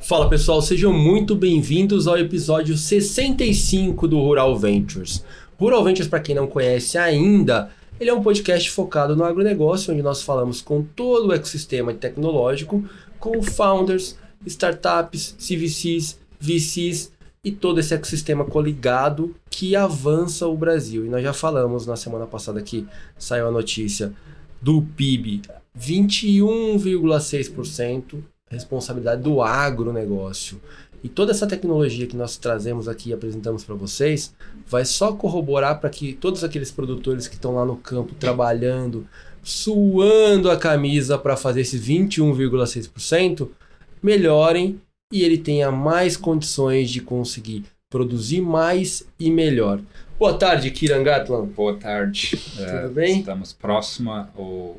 Fala pessoal, sejam muito bem-vindos ao episódio 65 do Rural Ventures. Rural Ventures, para quem não conhece ainda, ele é um podcast focado no agronegócio, onde nós falamos com todo o ecossistema tecnológico, com founders, startups, CVCs, VCs e todo esse ecossistema coligado que avança o Brasil. E nós já falamos na semana passada que saiu a notícia do PIB, 21,6%, responsabilidade do agronegócio. E toda essa tecnologia que nós trazemos aqui e apresentamos para vocês vai só corroborar para que todos aqueles produtores que estão lá no campo trabalhando, suando a camisa para fazer esse 21,6% melhorem e ele tenha mais condições de conseguir produzir mais e melhor. Boa tarde, Kiran Gatlan. Boa tarde. Tudo bem? Estamos próximo ao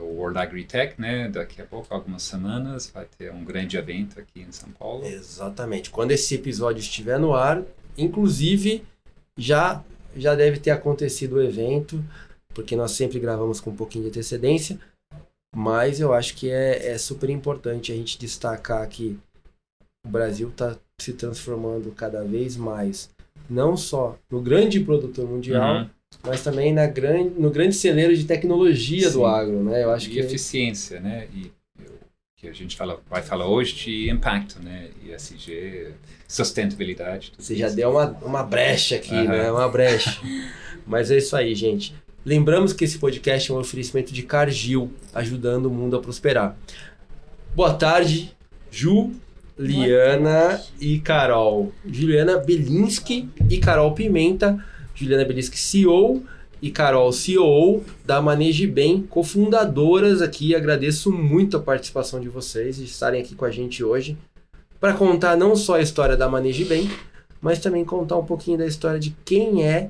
World AgriTech, né? Daqui a pouco, algumas semanas, vai ter um grande evento aqui em São Paulo. Exatamente. Quando esse episódio estiver no ar, inclusive, já deve ter acontecido o evento, porque nós sempre gravamos com um pouquinho de antecedência, mas eu acho que é super importante a gente destacar que o Brasil está se transformando cada vez mais, não só no grande produtor mundial, mas também no grande celeiro de tecnologia do agro, né? Eu acho que eficiência, né? E que a gente vai falar hoje de impacto, né? ESG, sustentabilidade. Você já deu uma brecha aqui, né? Uma brecha. Mas é isso aí, gente. Lembramos que esse podcast é um oferecimento de Cargill, ajudando o mundo a prosperar. Boa tarde, Juliana e Carol. Juliana Belinsky e Carol Pimenta. Juliana Belinsky, CEO, e Carol, COO da Maneje Bem, cofundadoras aqui. Agradeço muito a participação de vocês, de estarem aqui com a gente hoje, para contar não só a história da Maneje Bem, mas também contar um pouquinho da história de quem é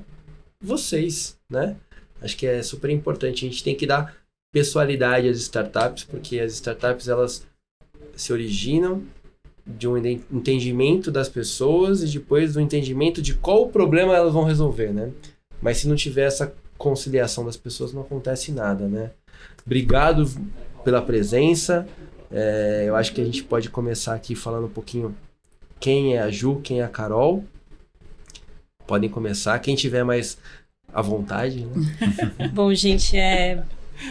vocês, né? Acho que é super importante. A gente tem que dar pessoalidade às startups, porque as startups, elas se originam de um entendimento das pessoas e depois do entendimento de qual problema elas vão resolver, né? Mas se não tiver essa conciliação das pessoas, não acontece nada, né? Obrigado pela presença. Eu acho que a gente pode começar aqui falando um pouquinho quem é a Ju, quem é a Carol. Podem começar, quem tiver mais à vontade, né? Bom, gente, é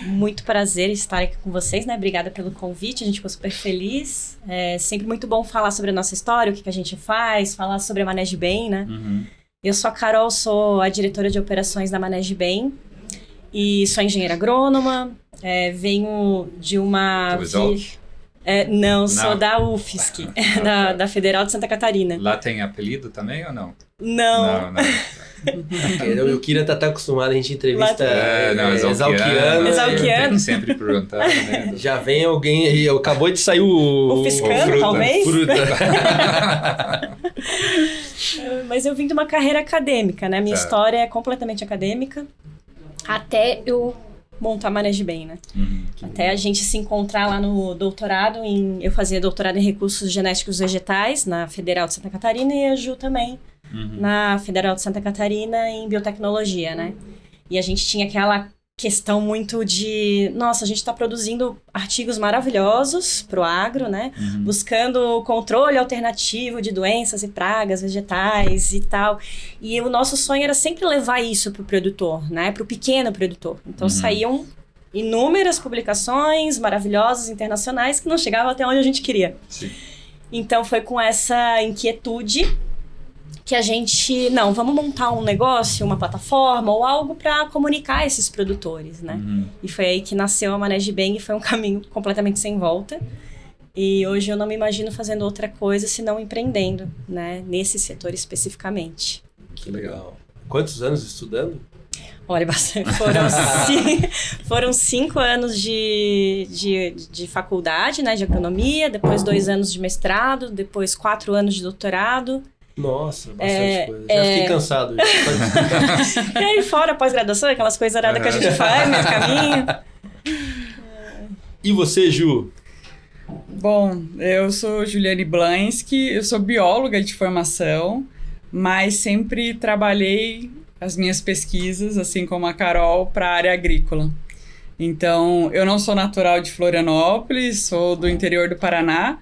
muito prazer estar aqui com vocês, né? Obrigada pelo convite, a gente ficou super feliz. É sempre muito bom falar sobre a nossa história, o que a gente faz, falar sobre a Maneje Bem, né? Eu sou a Carol, sou a diretora de operações da Maneje Bem e sou engenheira agrônoma, venho de uma... Não, sou da UFSC, da Federal de Santa Catarina. Lá tem apelido também ou não? Não. O Kira tá acostumado, a gente entrevista Exalquiano. Sempre perguntar, né? Já vem alguém aí, acabou de sair o Fiscano, talvez? Fruta. Mas eu vim de uma carreira acadêmica, né? Minha história é completamente acadêmica, até eu montar a Maneje Bem, né? Até a gente se encontrar lá no doutorado, eu fazia doutorado em recursos genéticos vegetais na Federal de Santa Catarina e a Ju também. Na Federal de Santa Catarina em biotecnologia, né? E a gente tinha aquela questão muito de... Nossa, a gente está produzindo artigos maravilhosos para o agro, né? Buscando controle alternativo de doenças e pragas vegetais e tal. E o nosso sonho era sempre levar isso para o produtor, né? Para o pequeno produtor. Então saíam inúmeras publicações maravilhosas, internacionais, que não chegavam até onde a gente queria. Sim. Então foi com essa inquietude que a gente, vamos montar um negócio, uma plataforma ou algo para comunicar esses produtores, né? E foi aí que nasceu a Maneje Bem e foi um caminho completamente sem volta. E hoje eu não me imagino fazendo outra coisa senão empreendendo, né? Nesse setor especificamente. Que legal. Quantos anos estudando? Olha, bastante. Foram 5 anos de faculdade, né? De agronomia, depois 2 anos de mestrado, depois 4 anos de doutorado. Nossa, bastante coisa. Já fiquei cansado. E aí fora pós-graduação, aquelas coisas aradas que a gente faz, meio caminho. E você, Ju? Bom, eu sou Juliane Blansky, eu sou bióloga de formação, mas sempre trabalhei as minhas pesquisas, assim como a Carol, para a área agrícola. Então, eu não sou natural de Florianópolis, sou do interior do Paraná,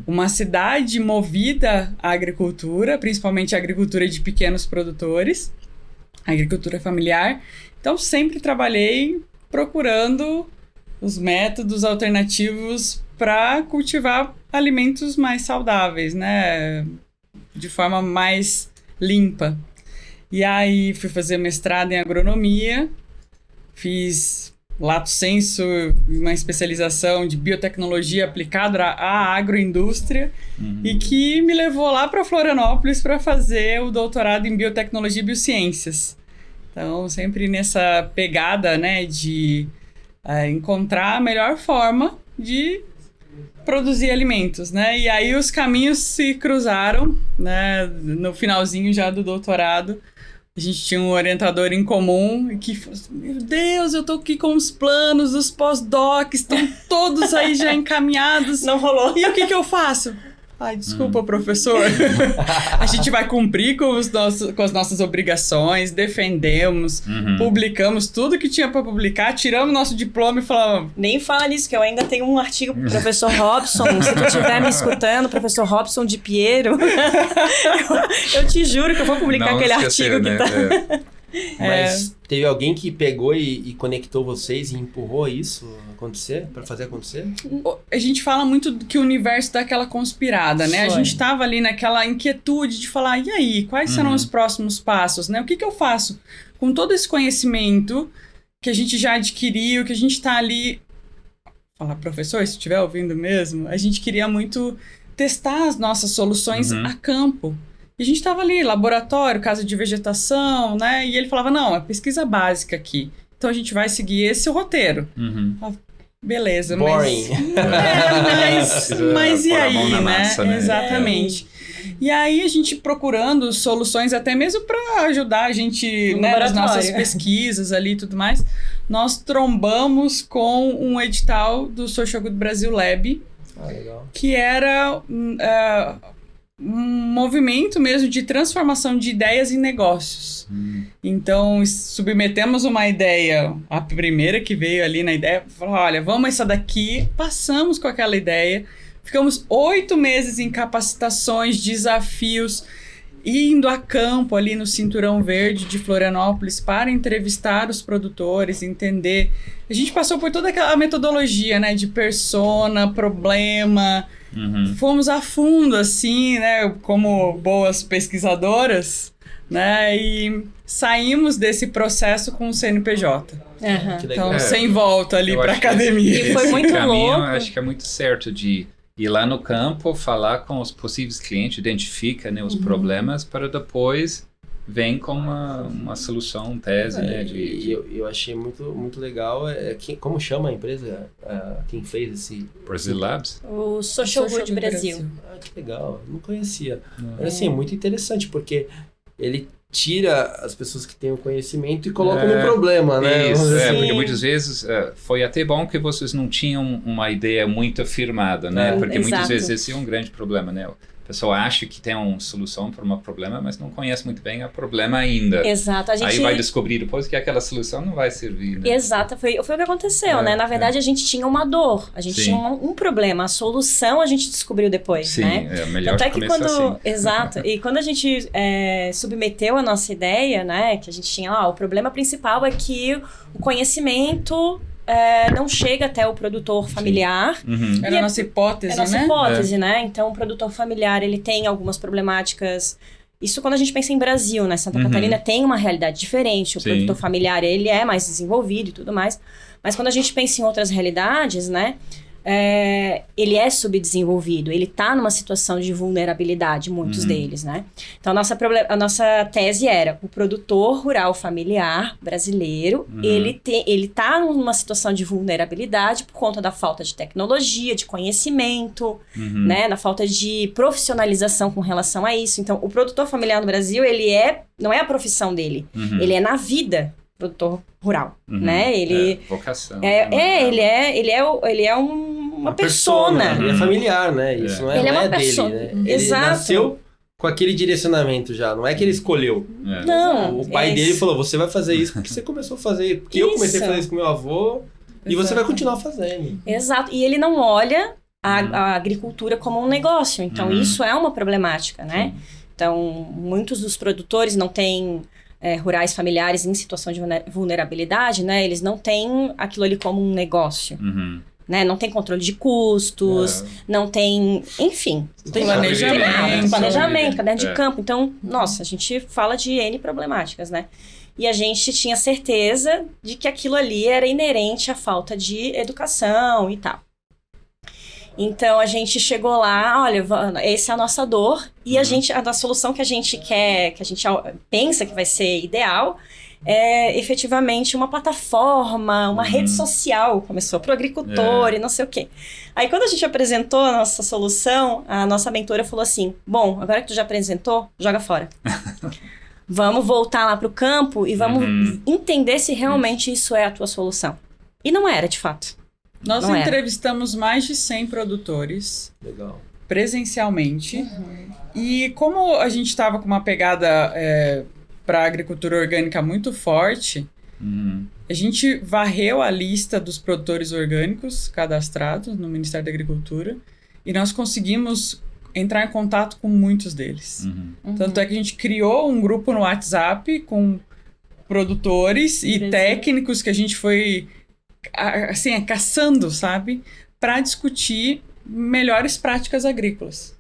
uma cidade movida à agricultura, principalmente a agricultura de pequenos produtores, agricultura familiar. Então, sempre trabalhei procurando os métodos alternativos para cultivar alimentos mais saudáveis, né? De forma mais limpa. E aí, fui fazer mestrado em agronomia, fiz lato sensu, uma especialização de biotecnologia aplicada à agroindústria, e que me levou lá para Florianópolis para fazer o doutorado em biotecnologia e biociências. Então, sempre nessa pegada, né, de encontrar a melhor forma de produzir alimentos, né? E aí os caminhos se cruzaram, né? No finalzinho já do doutorado, a gente tinha um orientador em comum que falou assim, meu Deus, eu tô aqui com os planos dos pós-docs, estão todos aí já encaminhados. Não rolou. E o que eu faço? Ai, desculpa, professor. A gente vai cumprir com as nossas obrigações, defendemos, publicamos tudo que tinha para publicar, tiramos nosso diploma e falamos... Nem fala nisso, que eu ainda tenho um artigo pro professor Robson. Se tu estiver me escutando, professor Robson de Piero, eu te juro que eu vou publicar Não aquele esquecer, artigo né? que tá... Mas teve alguém que pegou e conectou vocês e empurrou isso acontecer, para fazer acontecer? A gente fala muito que o universo dá aquela conspirada, né? Foi. A gente tava ali naquela inquietude de falar, e aí, quais serão os próximos passos, né? O que eu faço com todo esse conhecimento que a gente já adquiriu, que a gente tá ali... Fala, professor, se estiver ouvindo mesmo, a gente queria muito testar as nossas soluções a campo. E a gente estava ali, laboratório, casa de vegetação, né? E ele falava, não, é pesquisa básica aqui. Então a gente vai seguir esse roteiro. Beleza, Boring. mas e pôr a aí, mão na massa, né? Exatamente. E aí a gente procurando soluções até mesmo para ajudar a gente, né, nas nossas pesquisas ali e tudo mais, nós trombamos com um edital do Social Good Brasil Lab, Legal. que era... um movimento mesmo de transformação de ideias em negócios. Então, submetemos uma ideia, a primeira que veio ali na ideia, falou, olha, vamos essa daqui, passamos com aquela ideia, ficamos 8 meses em capacitações, desafios, indo a campo ali no Cinturão Verde de Florianópolis para entrevistar os produtores, entender. A gente passou por toda aquela metodologia, né, de persona, problema... Fomos a fundo, assim, né, como boas pesquisadoras, né, e saímos desse processo com o CNPJ. Que legal. Então, sem volta ali para academia. E foi muito caminho, louco. Acho que é muito certo de ir lá no campo, falar com os possíveis clientes, identifica, né, os problemas, para depois vem com uma solução, tese, né? Eu achei muito legal. Como chama a empresa? Quem fez esse... Brazil Labs? O Social Good Brasil. Que legal. Não conhecia. Mas assim, é muito interessante, porque ele tira as pessoas que têm o conhecimento e coloca no problema, né? Isso, assim. porque muitas vezes foi até bom que vocês não tinham uma ideia muito afirmada, né? Porque muitas vezes esse é um grande problema, né? A pessoa acha que tem uma solução para um problema, mas não conhece muito bem o problema ainda. Exato. Aí vai descobrir depois que aquela solução não vai servir, né? Exato. Foi o que aconteceu, né? Na verdade, a gente tinha uma dor. A gente tinha um problema. A solução a gente descobriu depois, né? É melhor Tanto é que começar assim. Exato. E quando a gente submeteu a nossa ideia, né? Que a gente tinha lá, o problema principal é que o conhecimento... não chega até o produtor familiar. Era a nossa hipótese, É a nossa né? hipótese, né? Então, o produtor familiar, ele tem algumas problemáticas. Isso quando a gente pensa em Brasil, né? Santa Catarina tem uma realidade diferente. O produtor familiar, ele é mais desenvolvido e tudo mais. Mas quando a gente pensa em outras realidades, né? Ele é subdesenvolvido, ele está numa situação de vulnerabilidade, muitos deles, né? Então, a nossa tese era, o produtor rural familiar brasileiro, ele tá numa situação de vulnerabilidade por conta da falta de tecnologia, de conhecimento, né? Na falta de profissionalização com relação a isso. Então, o produtor familiar no Brasil, não é a profissão dele, ele é na vida produtor rural, né? Ele vocação. ele é uma persona. Ele é familiar, né? Isso não é, Ele é não uma é dele, persona. né? Ele Exato. nasceu com aquele direcionamento já, não é que ele escolheu. Não. O pai dele falou, você vai fazer isso porque você começou a fazer, porque eu comecei a fazer isso com meu avô E você vai continuar fazendo. Exato. E ele não olha a agricultura como um negócio. Então, isso é uma problemática, né? Então, muitos dos produtores não têm rurais familiares em situação de vulnerabilidade, né? Eles não têm aquilo ali como um negócio. Né? Não tem controle de custos, não tem... Enfim. Planejamento, caderno de campo. Então, nossa, a gente fala de N problemáticas, né? E a gente tinha certeza de que aquilo ali era inerente à falta de educação e tal. Então, a gente chegou lá, olha, essa é a nossa dor. E a solução que a gente quer, que a gente pensa que vai ser ideal, é efetivamente uma plataforma, uma rede social. Começou para o agricultor e não sei o quê. Aí, quando a gente apresentou a nossa solução, a nossa mentora falou assim, bom, agora que tu já apresentou, joga fora. Vamos voltar lá para o campo e vamos entender se realmente isso é a tua solução. E não era, de fato. Nós entrevistamos mais de 100 produtores. Legal. Presencialmente. E como a gente estava com uma pegada para a agricultura orgânica muito forte, a gente varreu a lista dos produtores orgânicos cadastrados no Ministério da Agricultura e nós conseguimos entrar em contato com muitos deles. Tanto é que a gente criou um grupo no WhatsApp com produtores e técnicos que a gente foi assim, caçando, sabe? Para discutir melhores práticas agrícolas.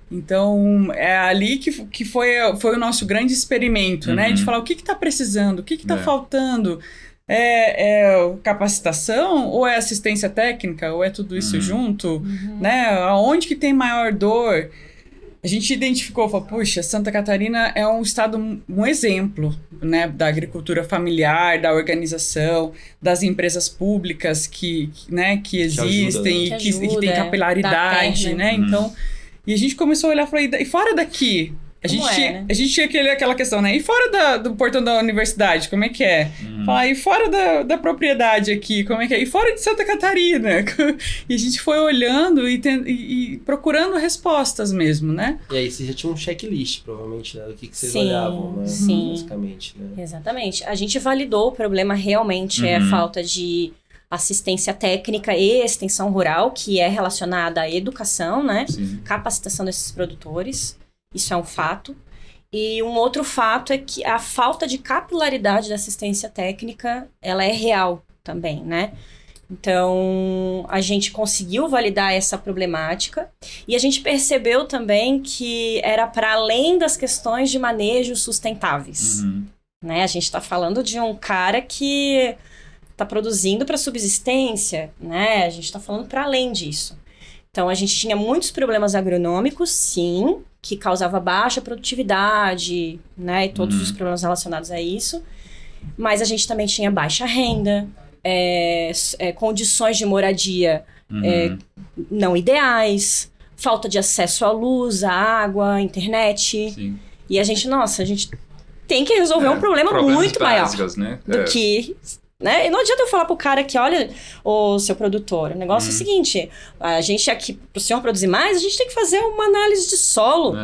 Então, é ali que foi o nosso grande experimento, né? De falar o que está precisando, o que está faltando. É capacitação ou é assistência técnica ou é tudo isso junto, né? Aonde que tem maior dor? A gente identificou, falou, puxa, Santa Catarina é um estado, um exemplo, né, da agricultura familiar, da organização, das empresas públicas que existem, que tem capilaridade, né? Então, e a gente começou a olhar e falou, e fora daqui? A gente tinha aquela questão, né? E fora do portão da universidade, como é que é? Falar, e fora da propriedade aqui, como é que é? E fora de Santa Catarina? E a gente foi olhando e procurando respostas mesmo, né? E aí, você já tinha um checklist, provavelmente, né? Do que vocês olhavam, né? Sim, basicamente, né? Exatamente. A gente validou o problema realmente é a falta de assistência técnica e extensão rural, que é relacionada à educação, né? Capacitação desses produtores. Isso é um fato. E um outro fato é que a falta de capilaridade da assistência técnica, ela é real também, né? Então, a gente conseguiu validar essa problemática e a gente percebeu também que era para além das questões de manejo sustentáveis, né? A gente está falando de um cara que está produzindo para subsistência, né? A gente está falando para além disso. Então, a gente tinha muitos problemas agronômicos, sim, que causava baixa produtividade, né, e todos os problemas relacionados a isso, mas a gente também tinha baixa renda, condições de moradia não ideais, falta de acesso à luz, à água, à internet, e a gente tem que resolver um problema muito maior do que... Né? E não adianta eu falar pro cara que, olha, o seu produtor, o negócio é o seguinte, a gente aqui, pro senhor produzir mais, a gente tem que fazer uma análise de solo.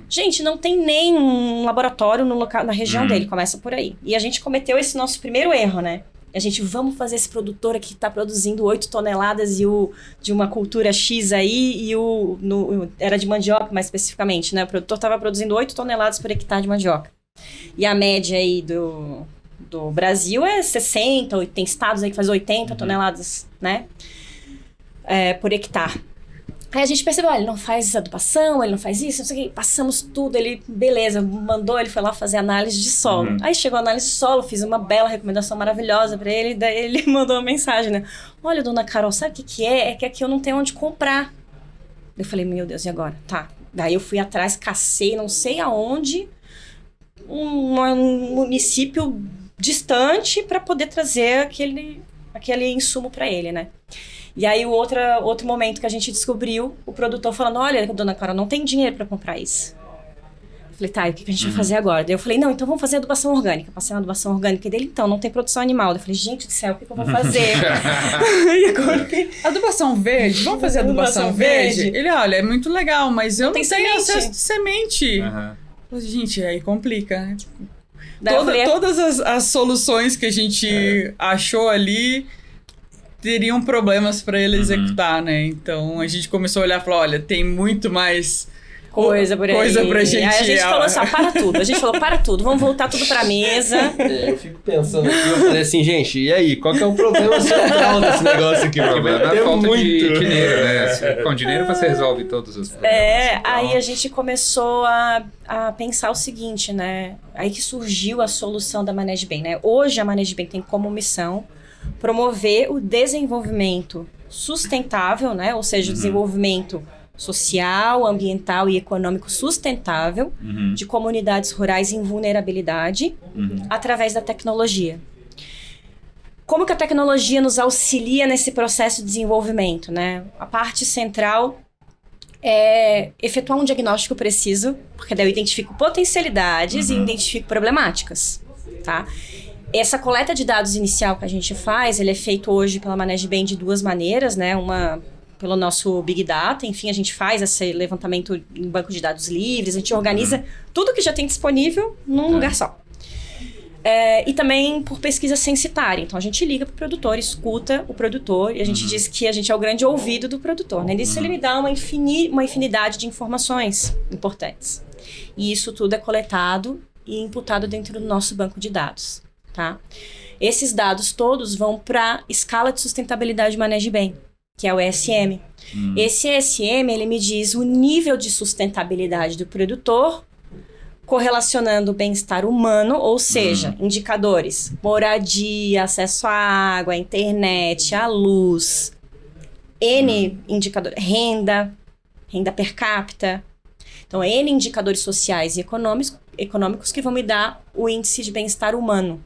Gente, não tem nem um laboratório no local, na região dele, começa por aí. E a gente cometeu esse nosso primeiro erro, né? A gente, vamos fazer esse produtor aqui que tá produzindo 8 toneladas de uma cultura X aí, era de mandioca mais especificamente, né? O produtor tava produzindo 8 toneladas por hectare de mandioca. E a média aí do Brasil é 60, tem estados aí que faz 80 toneladas, né, por hectare. Aí a gente percebeu, ele não faz adubação, ele não faz isso, não sei o que, passamos tudo, ele, beleza, ele foi lá fazer análise de solo. Aí chegou a análise de solo, fiz uma bela recomendação maravilhosa pra ele, daí ele mandou uma mensagem, né, olha, dona Carol, sabe o que é? É que aqui eu não tenho onde comprar. Eu falei, meu Deus, e agora? Tá. Daí eu fui atrás, cacei, não sei aonde, um município distante para poder trazer aquele insumo para ele, né? E aí o outro momento que a gente descobriu, o produtor falando, olha, dona Clara, não tem dinheiro para comprar isso. Eu falei, tá, e o que a gente vai fazer agora? Daí eu falei, não, então vamos fazer adubação orgânica. Passei na adubação orgânica dele, então, não tem produção animal. Daí eu falei, gente do céu, o que eu vou fazer? E agora... Adubação verde? Vamos fazer adubação verde? Ele, olha, é muito legal, mas eu não tenho acesso de semente. Gente, aí complica, né? Todas as soluções que a gente achou ali teriam problemas para ele executar, né? Então a gente começou a olhar e falou, olha, tem muito mais coisa por aí. Coisa pra gente. Aí a gente falou assim, para tudo. A gente falou, para tudo, vamos voltar tudo pra mesa. Eu fico pensando aqui, eu falei assim, gente, e aí, qual que é o problema central desse negócio aqui? O problema é a falta de dinheiro, né? Com dinheiro você resolve todos os problemas. Então... Aí a gente começou a pensar o seguinte, né? Aí que surgiu a solução da Manege Bem, né? Hoje a Manege Bem tem como missão promover o desenvolvimento sustentável, né? Ou seja, o desenvolvimento social, ambiental e econômico sustentável de comunidades rurais em vulnerabilidade através da tecnologia. Como que a tecnologia nos auxilia nesse processo de desenvolvimento, né? A parte central é efetuar um diagnóstico preciso, porque daí eu identifico potencialidades e identifico problemáticas, tá? Essa coleta de dados inicial que a gente faz, ele é feito hoje pela Manege Bem de duas maneiras, né? Uma pelo nosso Big Data, enfim, a gente faz esse levantamento em banco de dados livres, a gente organiza tudo que já tem disponível num lugar só. E também por pesquisa censitária. Então, a gente liga para o produtor, escuta o produtor e a gente diz que a gente é o grande ouvido do produtor. Né? Nisso, ele me dá uma infinidade de informações importantes. E isso tudo é coletado e imputado dentro do nosso banco de dados. Tá? Esses dados todos vão para a escala de sustentabilidade Manege Bem, que é o ESM. Esse ESM, ele me diz o nível de sustentabilidade do produtor correlacionando o bem-estar humano, ou seja, indicadores, moradia, acesso à água, à internet, à luz, N indicadores, renda per capita. Então, N indicadores sociais e econômicos que vão me dar o índice de bem-estar humano.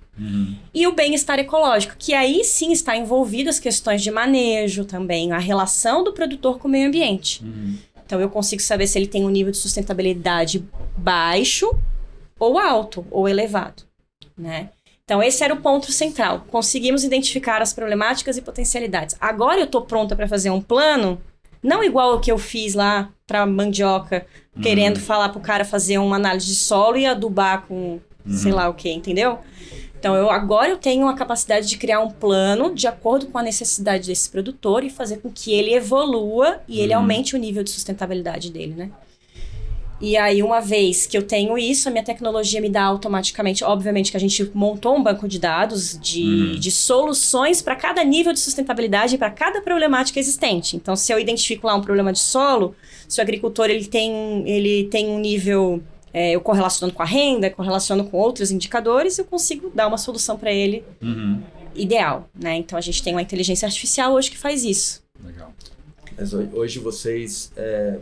E o bem-estar ecológico, que aí sim está envolvido as questões de manejo também, a relação do produtor com o meio ambiente. Então, eu consigo saber se ele tem um nível de sustentabilidade baixo ou alto, ou elevado, né? Então, esse era o ponto central. Conseguimos identificar as problemáticas e potencialidades. Agora eu estou pronta para fazer um plano, não igual o que eu fiz lá para mandioca, querendo falar para o cara fazer uma análise de solo e adubar com sei lá o que, entendeu? Então, agora eu tenho a capacidade de criar um plano de acordo com a necessidade desse produtor e fazer com que ele evolua e ele aumente o nível de sustentabilidade dele, né? E aí, uma vez que eu tenho isso, a minha tecnologia me dá automaticamente... Obviamente que a gente montou um banco de dados de soluções para cada nível de sustentabilidade e para cada problemática existente. Então, se eu identifico lá um problema de solo, se o agricultor ele tem um nível... eu correlaciono com a renda, correlaciono com outros indicadores, eu consigo dar uma solução para ele ideal, né? Então, a gente tem uma inteligência artificial hoje que faz isso. Legal. Mas hoje vocês,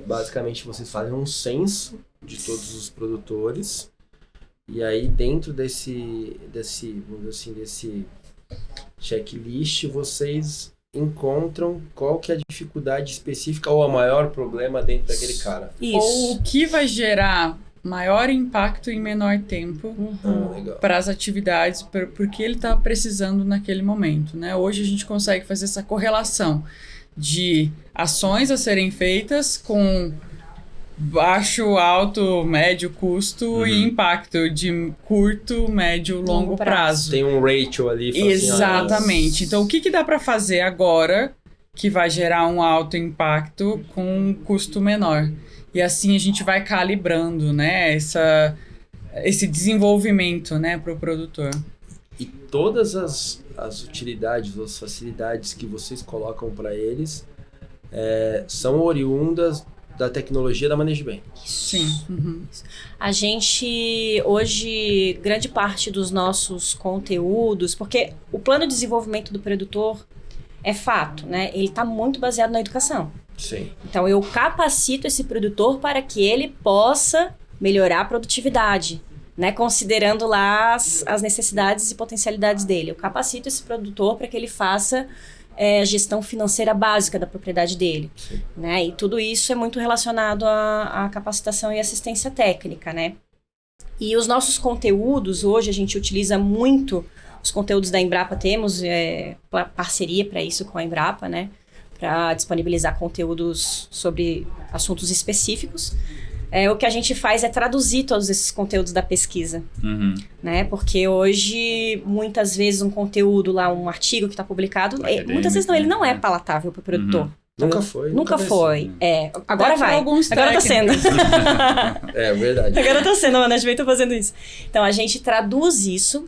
basicamente, vocês fazem um censo de todos os produtores e aí dentro desse vamos dizer assim, desse checklist, vocês encontram qual que é a dificuldade específica ou o maior problema dentro daquele cara. Isso. Ou o que vai gerar maior impacto em menor tempo para as atividades, porque ele está precisando naquele momento, né? Hoje a gente consegue fazer essa correlação de ações a serem feitas com baixo, alto, médio custo e impacto de curto, médio, longo prazo. Tem um ratio ali. Exatamente. Então, o que dá para fazer agora que vai gerar um alto impacto com um custo menor? E assim a gente vai calibrando, né, esse desenvolvimento, né, para o produtor. E todas as utilidades, as facilidades que vocês colocam para eles são oriundas da tecnologia da Manege Bem. Sim. A gente, hoje, grande parte dos nossos conteúdos, porque o plano de desenvolvimento do produtor é fato, né? Ele está muito baseado na educação. Sim. Então, eu capacito esse produtor para que ele possa melhorar a produtividade, né? Considerando lá as necessidades e potencialidades dele. Eu capacito esse produtor para que ele faça a gestão financeira básica da propriedade dele, né? E tudo isso é muito relacionado à capacitação e assistência técnica, né? E os nossos conteúdos, hoje a gente utiliza muito os conteúdos da Embrapa, temos parceria para isso com a Embrapa, né? Para disponibilizar conteúdos sobre assuntos específicos. o que a gente faz é traduzir todos esses conteúdos da pesquisa, né? Porque hoje, muitas vezes, um conteúdo lá, um artigo que está publicado, muitas vezes ele não é palatável para o produtor. Nunca foi. Nunca foi. Agora vai. Agora tá sendo. É verdade. Agora tá sendo, o management tá fazendo isso. Então, a gente traduz isso,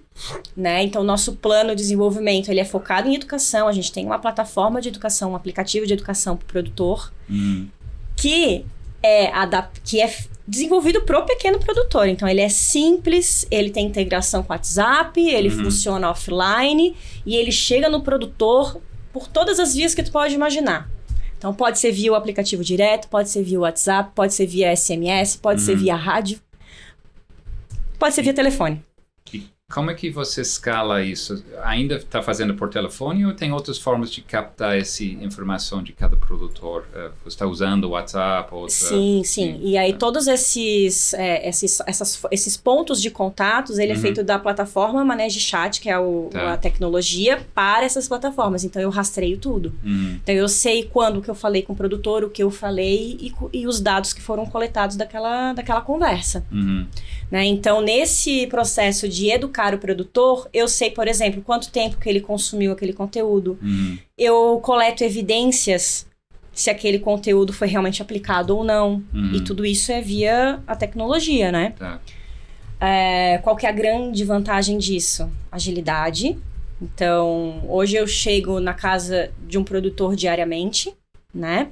né? Então, nosso plano de desenvolvimento, ele é focado em educação. A gente tem uma plataforma de educação, um aplicativo de educação para o produtor, que é desenvolvido pro pequeno produtor. Então, ele é simples, ele tem integração com o WhatsApp, ele funciona offline e ele chega no produtor por todas as vias que tu pode imaginar. Então, pode ser via o aplicativo direto, pode ser via o WhatsApp, pode ser via SMS, pode ser via rádio, pode ser via telefone. E como é que você escala isso? Ainda está fazendo por telefone ou tem outras formas de captar essa informação de cada produtor? Você está usando o WhatsApp? Sim. E aí todos esses pontos de contatos, ele é feito da plataforma Manage Chat, que é a tecnologia, para essas plataformas. Então eu rastreio tudo. Então eu sei quando que eu falei com o produtor, o que eu falei e os dados que foram coletados daquela conversa. Né? Então nesse processo de educar o produtor, eu sei, por exemplo, quanto tempo que ele consumiu aquele conteúdo. Eu coleto evidências se aquele conteúdo foi realmente aplicado ou não. E tudo isso é via a tecnologia, né? Qual que é a grande vantagem disso? Agilidade. Então, hoje eu chego na casa de um produtor diariamente, né?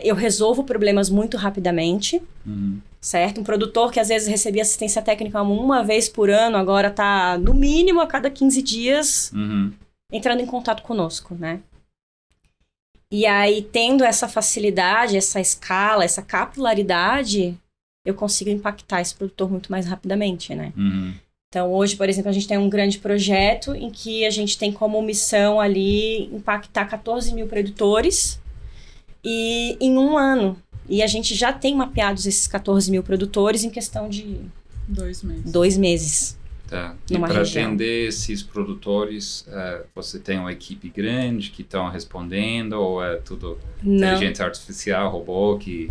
Eu resolvo problemas muito rapidamente. Certo? Um produtor que às vezes recebia assistência técnica uma vez por ano, agora está no mínimo a cada 15 dias entrando em contato conosco, né? E aí, tendo essa facilidade, essa escala, essa capilaridade, eu consigo impactar esse produtor muito mais rapidamente, né? Então, hoje, por exemplo, a gente tem um grande projeto em que a gente tem como missão ali impactar 14 mil produtores e em um ano. E a gente já tem mapeados esses 14 mil produtores em questão de 2 meses. Tá. E para atender esses produtores, você tem uma equipe grande que estão respondendo ou é tudo inteligência artificial, robô que...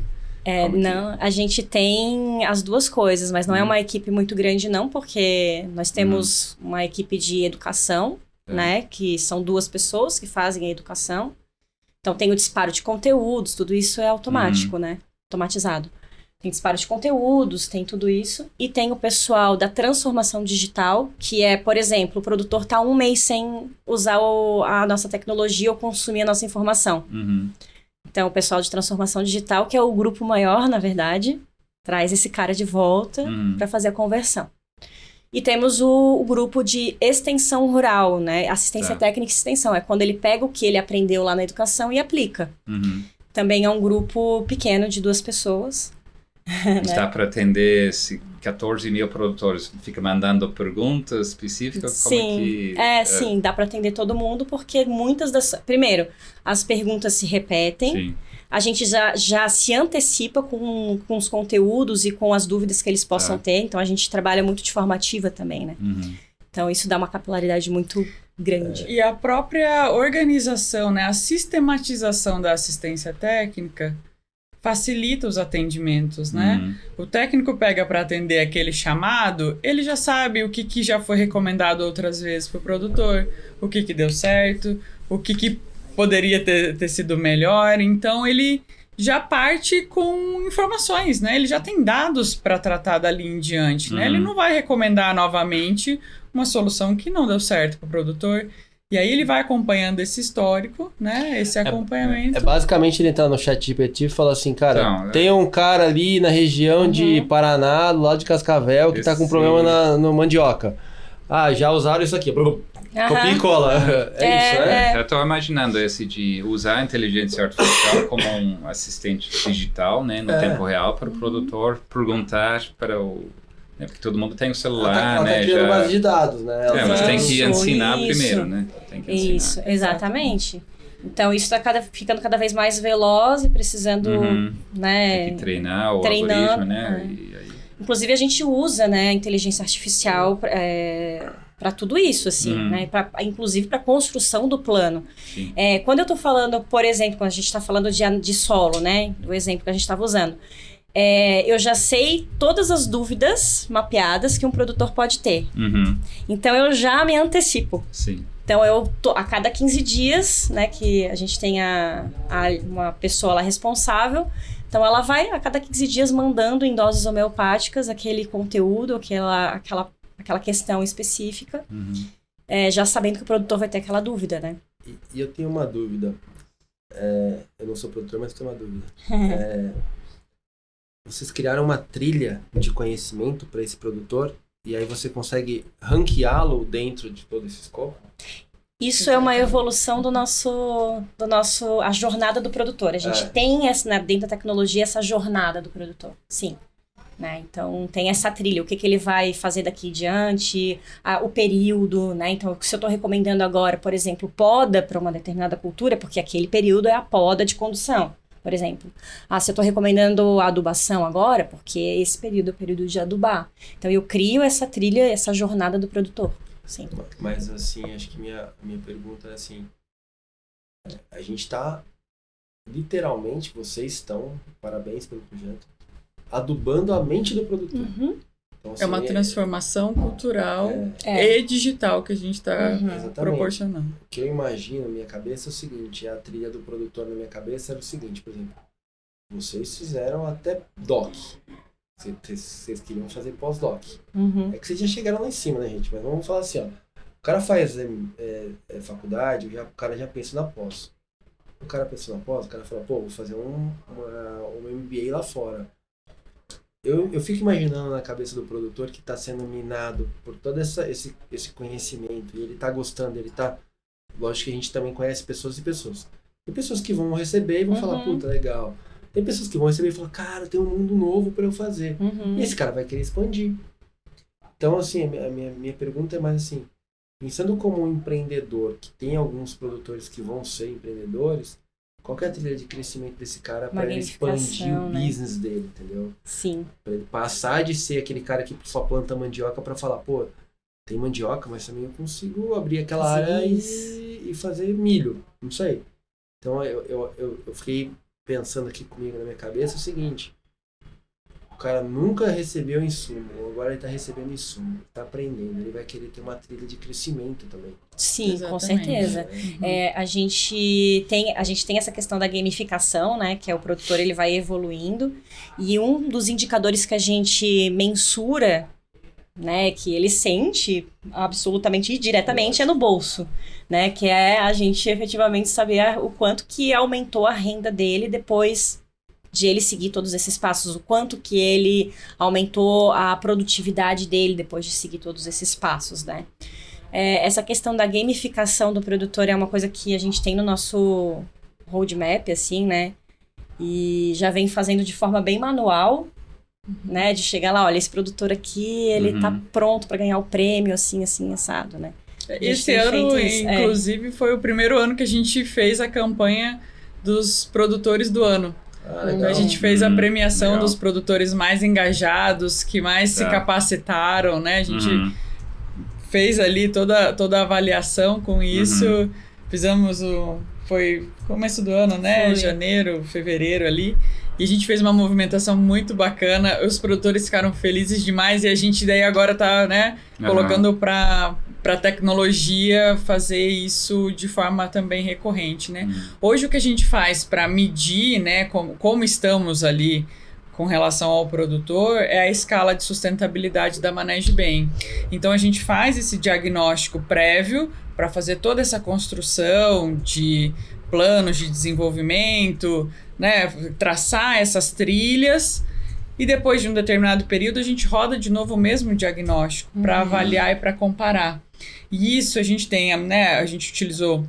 a gente tem as duas coisas, mas não é uma equipe muito grande não, porque nós temos uma equipe de educação, né, que são 2 pessoas que fazem a educação. Então, tem o disparo de conteúdos, tudo isso é automático, né? Automatizado. Tem disparo de conteúdos, tem tudo isso. E tem o pessoal da transformação digital, que é, por exemplo, o produtor está 1 mês sem usar a nossa tecnologia ou consumir a nossa informação. Então, o pessoal de transformação digital, que é o grupo maior, na verdade, traz esse cara de volta para fazer a conversão. E temos o grupo de extensão rural, né? Assistência técnica e extensão. É quando ele pega o que ele aprendeu lá na educação e aplica. Também é um grupo pequeno de 2 pessoas. Dá para atender esse 14 mil produtores? Fica mandando perguntas específicas? Sim, sim, dá para atender todo mundo, porque muitas das... Primeiro, as perguntas se repetem. Sim. A gente já se antecipa com os conteúdos e com as dúvidas que eles possam ter. Então, a gente trabalha muito de forma ativa também, né? Então, isso dá uma capilaridade muito grande. E a própria organização, né? A sistematização da assistência técnica facilita os atendimentos, né? O técnico pega para atender aquele chamado, ele já sabe o que já foi recomendado outras vezes para o produtor, o que deu certo, o que poderia ter sido melhor. Então, ele já parte com informações, né? Ele já tem dados para tratar dali em diante, né? Ele não vai recomendar novamente uma solução que não deu certo para o produtor. E aí ele vai acompanhando esse histórico, né? Esse acompanhamento. Basicamente ele entrar no ChatGPT e falar assim, cara, tem um cara ali na região de Paraná, do lado de Cascavel, que tá com problema no mandioca. Já usaram isso aqui. Copia e cola. Isso, né? Eu estou imaginando esse de usar a inteligência artificial como um assistente digital, né? No tempo real, para o produtor perguntar para o... Porque todo mundo tem o celular, ela né? Tá criando base de dados, né? Mas tem que ensinar primeiro, né? Tem que ensinar. Isso, exatamente. Então, isso está ficando cada vez mais veloz e precisando, né? Tem que treinar o algoritmo, né? Inclusive, a gente usa, né, a inteligência artificial para tudo isso, assim, né? Inclusive para a construção do plano. Quando eu estou falando, por exemplo, quando a gente está falando de solo, né? Do exemplo que a gente estava usando. eu já sei todas as dúvidas mapeadas que um produtor pode ter. Então, eu já me antecipo. Sim. Então, a cada 15 dias, né, que a gente tem uma pessoa lá responsável, então ela vai a cada 15 dias mandando em doses homeopáticas aquele conteúdo, aquela questão específica, já sabendo que o produtor vai ter aquela dúvida, né? E eu tenho uma dúvida. Eu não sou produtor, mas tenho uma dúvida. Vocês criaram uma trilha de conhecimento para esse produtor e aí você consegue ranqueá-lo dentro de todo esse escopo? Isso é uma evolução do nosso a jornada do produtor. A gente tem dentro da tecnologia essa jornada do produtor, sim. Né? Então, tem essa trilha, o que ele vai fazer daqui em diante, o período, né? Então, se eu estou recomendando agora, por exemplo, poda para uma determinada cultura, porque aquele período é a poda de condução, por exemplo. Se eu estou recomendando a adubação agora, porque esse período é o período de adubar. Então, eu crio essa trilha, essa jornada do produtor. Sim. Mas assim, acho que minha pergunta é assim, a gente está, literalmente, vocês estão, parabéns pelo projeto, adubando a mente do produtor. Então, assim, é uma transformação cultural e digital que a gente está proporcionando. O que eu imagino na minha cabeça é o seguinte, a trilha do produtor na minha cabeça era o seguinte, por exemplo, vocês fizeram até doc. Vocês queriam fazer pós-doc. É que vocês já chegaram lá em cima, né, gente? Mas vamos falar assim, ó. O cara faz faculdade, o cara já pensa na pós. O cara pensa na pós, o cara fala, pô, vou fazer um MBA lá fora. Eu fico imaginando na cabeça do produtor que está sendo minado por todo esse conhecimento. E ele está gostando, ele está... Lógico que a gente também conhece pessoas e pessoas. Tem pessoas que vão receber e vão falar, puta, legal. Tem pessoas que vão receber e falar, cara, tem um mundo novo para eu fazer. E esse cara vai querer expandir. Então, assim, a minha pergunta é mais assim, pensando como um empreendedor, que tem alguns produtores que vão ser empreendedores, qual que é a trilha de crescimento desse cara para ele expandir o business dele, entendeu? Sim. Para ele passar de ser aquele cara que só planta mandioca para falar, pô, tem mandioca, mas também eu consigo abrir aquela área e fazer milho. Não sei. Então, eu fiquei pensando aqui comigo na minha cabeça o seguinte, o cara nunca recebeu insumo, agora ele está recebendo insumo, ele está aprendendo, ele vai querer ter uma trilha de crescimento também. Sim, exatamente. Com certeza. A gente tem essa questão da gamificação, né, que é o produtor, ele vai evoluindo, e um dos indicadores que a gente mensura, né, que ele sente absolutamente diretamente é no bolso, né, que é a gente efetivamente saber o quanto que aumentou a renda dele depois de ele seguir todos esses passos, o quanto que ele aumentou a produtividade dele depois de seguir todos esses passos, né. Essa questão da gamificação do produtor é uma coisa que a gente tem no nosso roadmap, assim, né, e já vem fazendo de forma bem manual, né, de chegar lá, olha, esse produtor aqui, ele tá pronto para ganhar o prêmio, assim, assado, né. Esse ano, inclusive, foi o primeiro ano que a gente fez a campanha dos produtores do ano. A gente fez a premiação dos produtores mais engajados, que mais se capacitaram, né, a gente fez ali toda a avaliação com isso, fizemos foi começo do ano, né, foi. Janeiro, fevereiro ali, e a gente fez uma movimentação muito bacana, os produtores ficaram felizes demais, e a gente daí agora tá, né, colocando para tecnologia fazer isso de forma também recorrente, né. Hoje o que a gente faz para medir, né, como estamos ali com relação ao produtor, é a escala de sustentabilidade da Manege Bem. Então a gente faz esse diagnóstico prévio para fazer toda essa construção de planos de desenvolvimento, né, traçar essas trilhas, e depois de um determinado período a gente roda de novo o mesmo diagnóstico para avaliar e para comparar. E isso a gente tem, né, a gente utilizou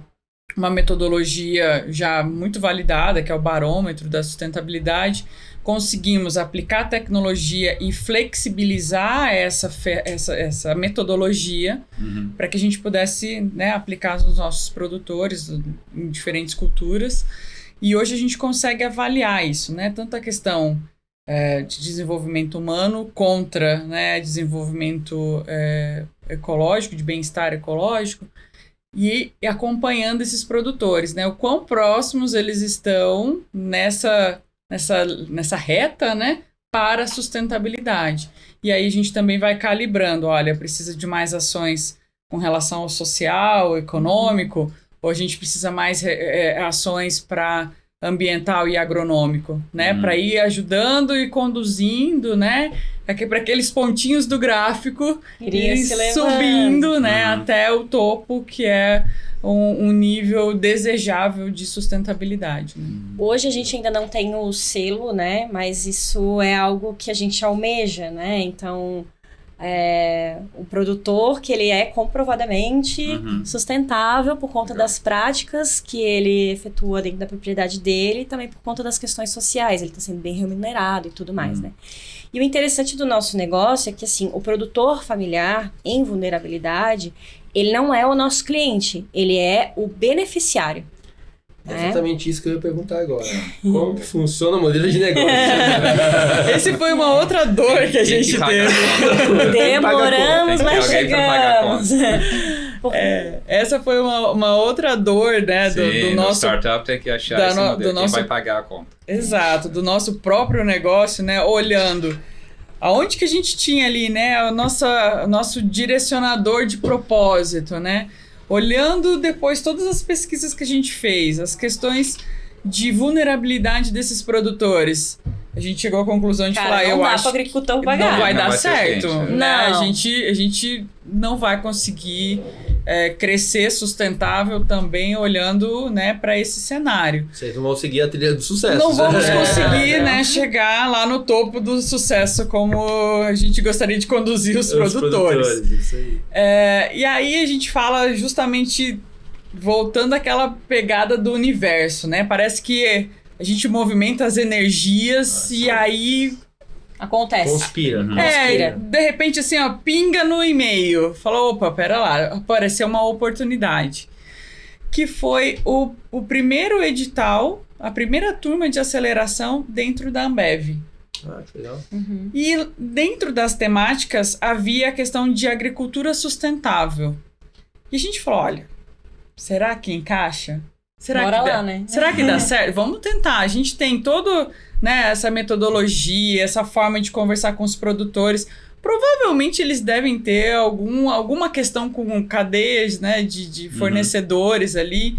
uma metodologia já muito validada, que é o barômetro da sustentabilidade. Conseguimos aplicar tecnologia e flexibilizar essa metodologia para que a gente pudesse, né, aplicar nos nossos produtores em diferentes culturas. E hoje a gente consegue avaliar isso, né? Tanto a questão de desenvolvimento humano contra, né, desenvolvimento ecológico, de bem-estar ecológico, e acompanhando esses produtores, né? O quão próximos eles estão nessa reta, né, para a sustentabilidade. E aí a gente também vai calibrando, olha, precisa de mais ações com relação ao social, econômico, ou a gente precisa mais ações para ambiental e agronômico, né? Para ir ajudando e conduzindo, né? Para aqueles pontinhos do gráfico e subindo, né? Até o topo, que é um nível desejável de sustentabilidade. Né? Hoje a gente ainda não tem o selo, né? Mas isso é algo que a gente almeja, né? Então, o produtor, que ele é comprovadamente sustentável por conta das práticas que ele efetua dentro da propriedade dele e também por conta das questões sociais. Ele está sendo bem remunerado e tudo mais, né? E o interessante do nosso negócio é que, assim, o produtor familiar em vulnerabilidade, ele não é o nosso cliente, ele é o beneficiário. É exatamente isso que eu ia perguntar agora. Como que funciona o modelo de negócio? Esse foi uma outra dor que a gente teve. Demoramos, mas chegamos. Essa foi uma outra dor, né? Sim, do nosso startup tem que achar esse modelo, quem vai pagar a conta. Exato, do nosso próprio negócio, né? Olhando aonde que a gente tinha ali, né? O nosso direcionador de propósito, né? Olhando depois todas as pesquisas que a gente fez, as questões de vulnerabilidade desses produtores, a gente chegou à conclusão de falar, eu acho que não vai dar certo. Né? A gente não vai conseguir crescer sustentável também olhando, né, para esse cenário. Vocês não vão seguir a trilha do sucesso. Não vamos conseguir, né, chegar lá no topo do sucesso como a gente gostaria de conduzir os produtores. Isso aí. E aí a gente fala justamente voltando àquela pegada do universo, né? Parece que a gente movimenta as energias e aí acontece. Conspira. De repente assim, ó, pinga no e-mail. Fala, opa, pera lá, apareceu uma oportunidade. Que foi o primeiro edital, a primeira turma de aceleração dentro da Ambev. Ah, que legal. E dentro das temáticas havia a questão de agricultura sustentável. E a gente falou, olha, será que encaixa? Será que dá certo? Vamos tentar. A gente tem todo, né, essa metodologia, essa forma de conversar com os produtores. Provavelmente eles devem ter alguma questão com cadeias, né, de fornecedores ali.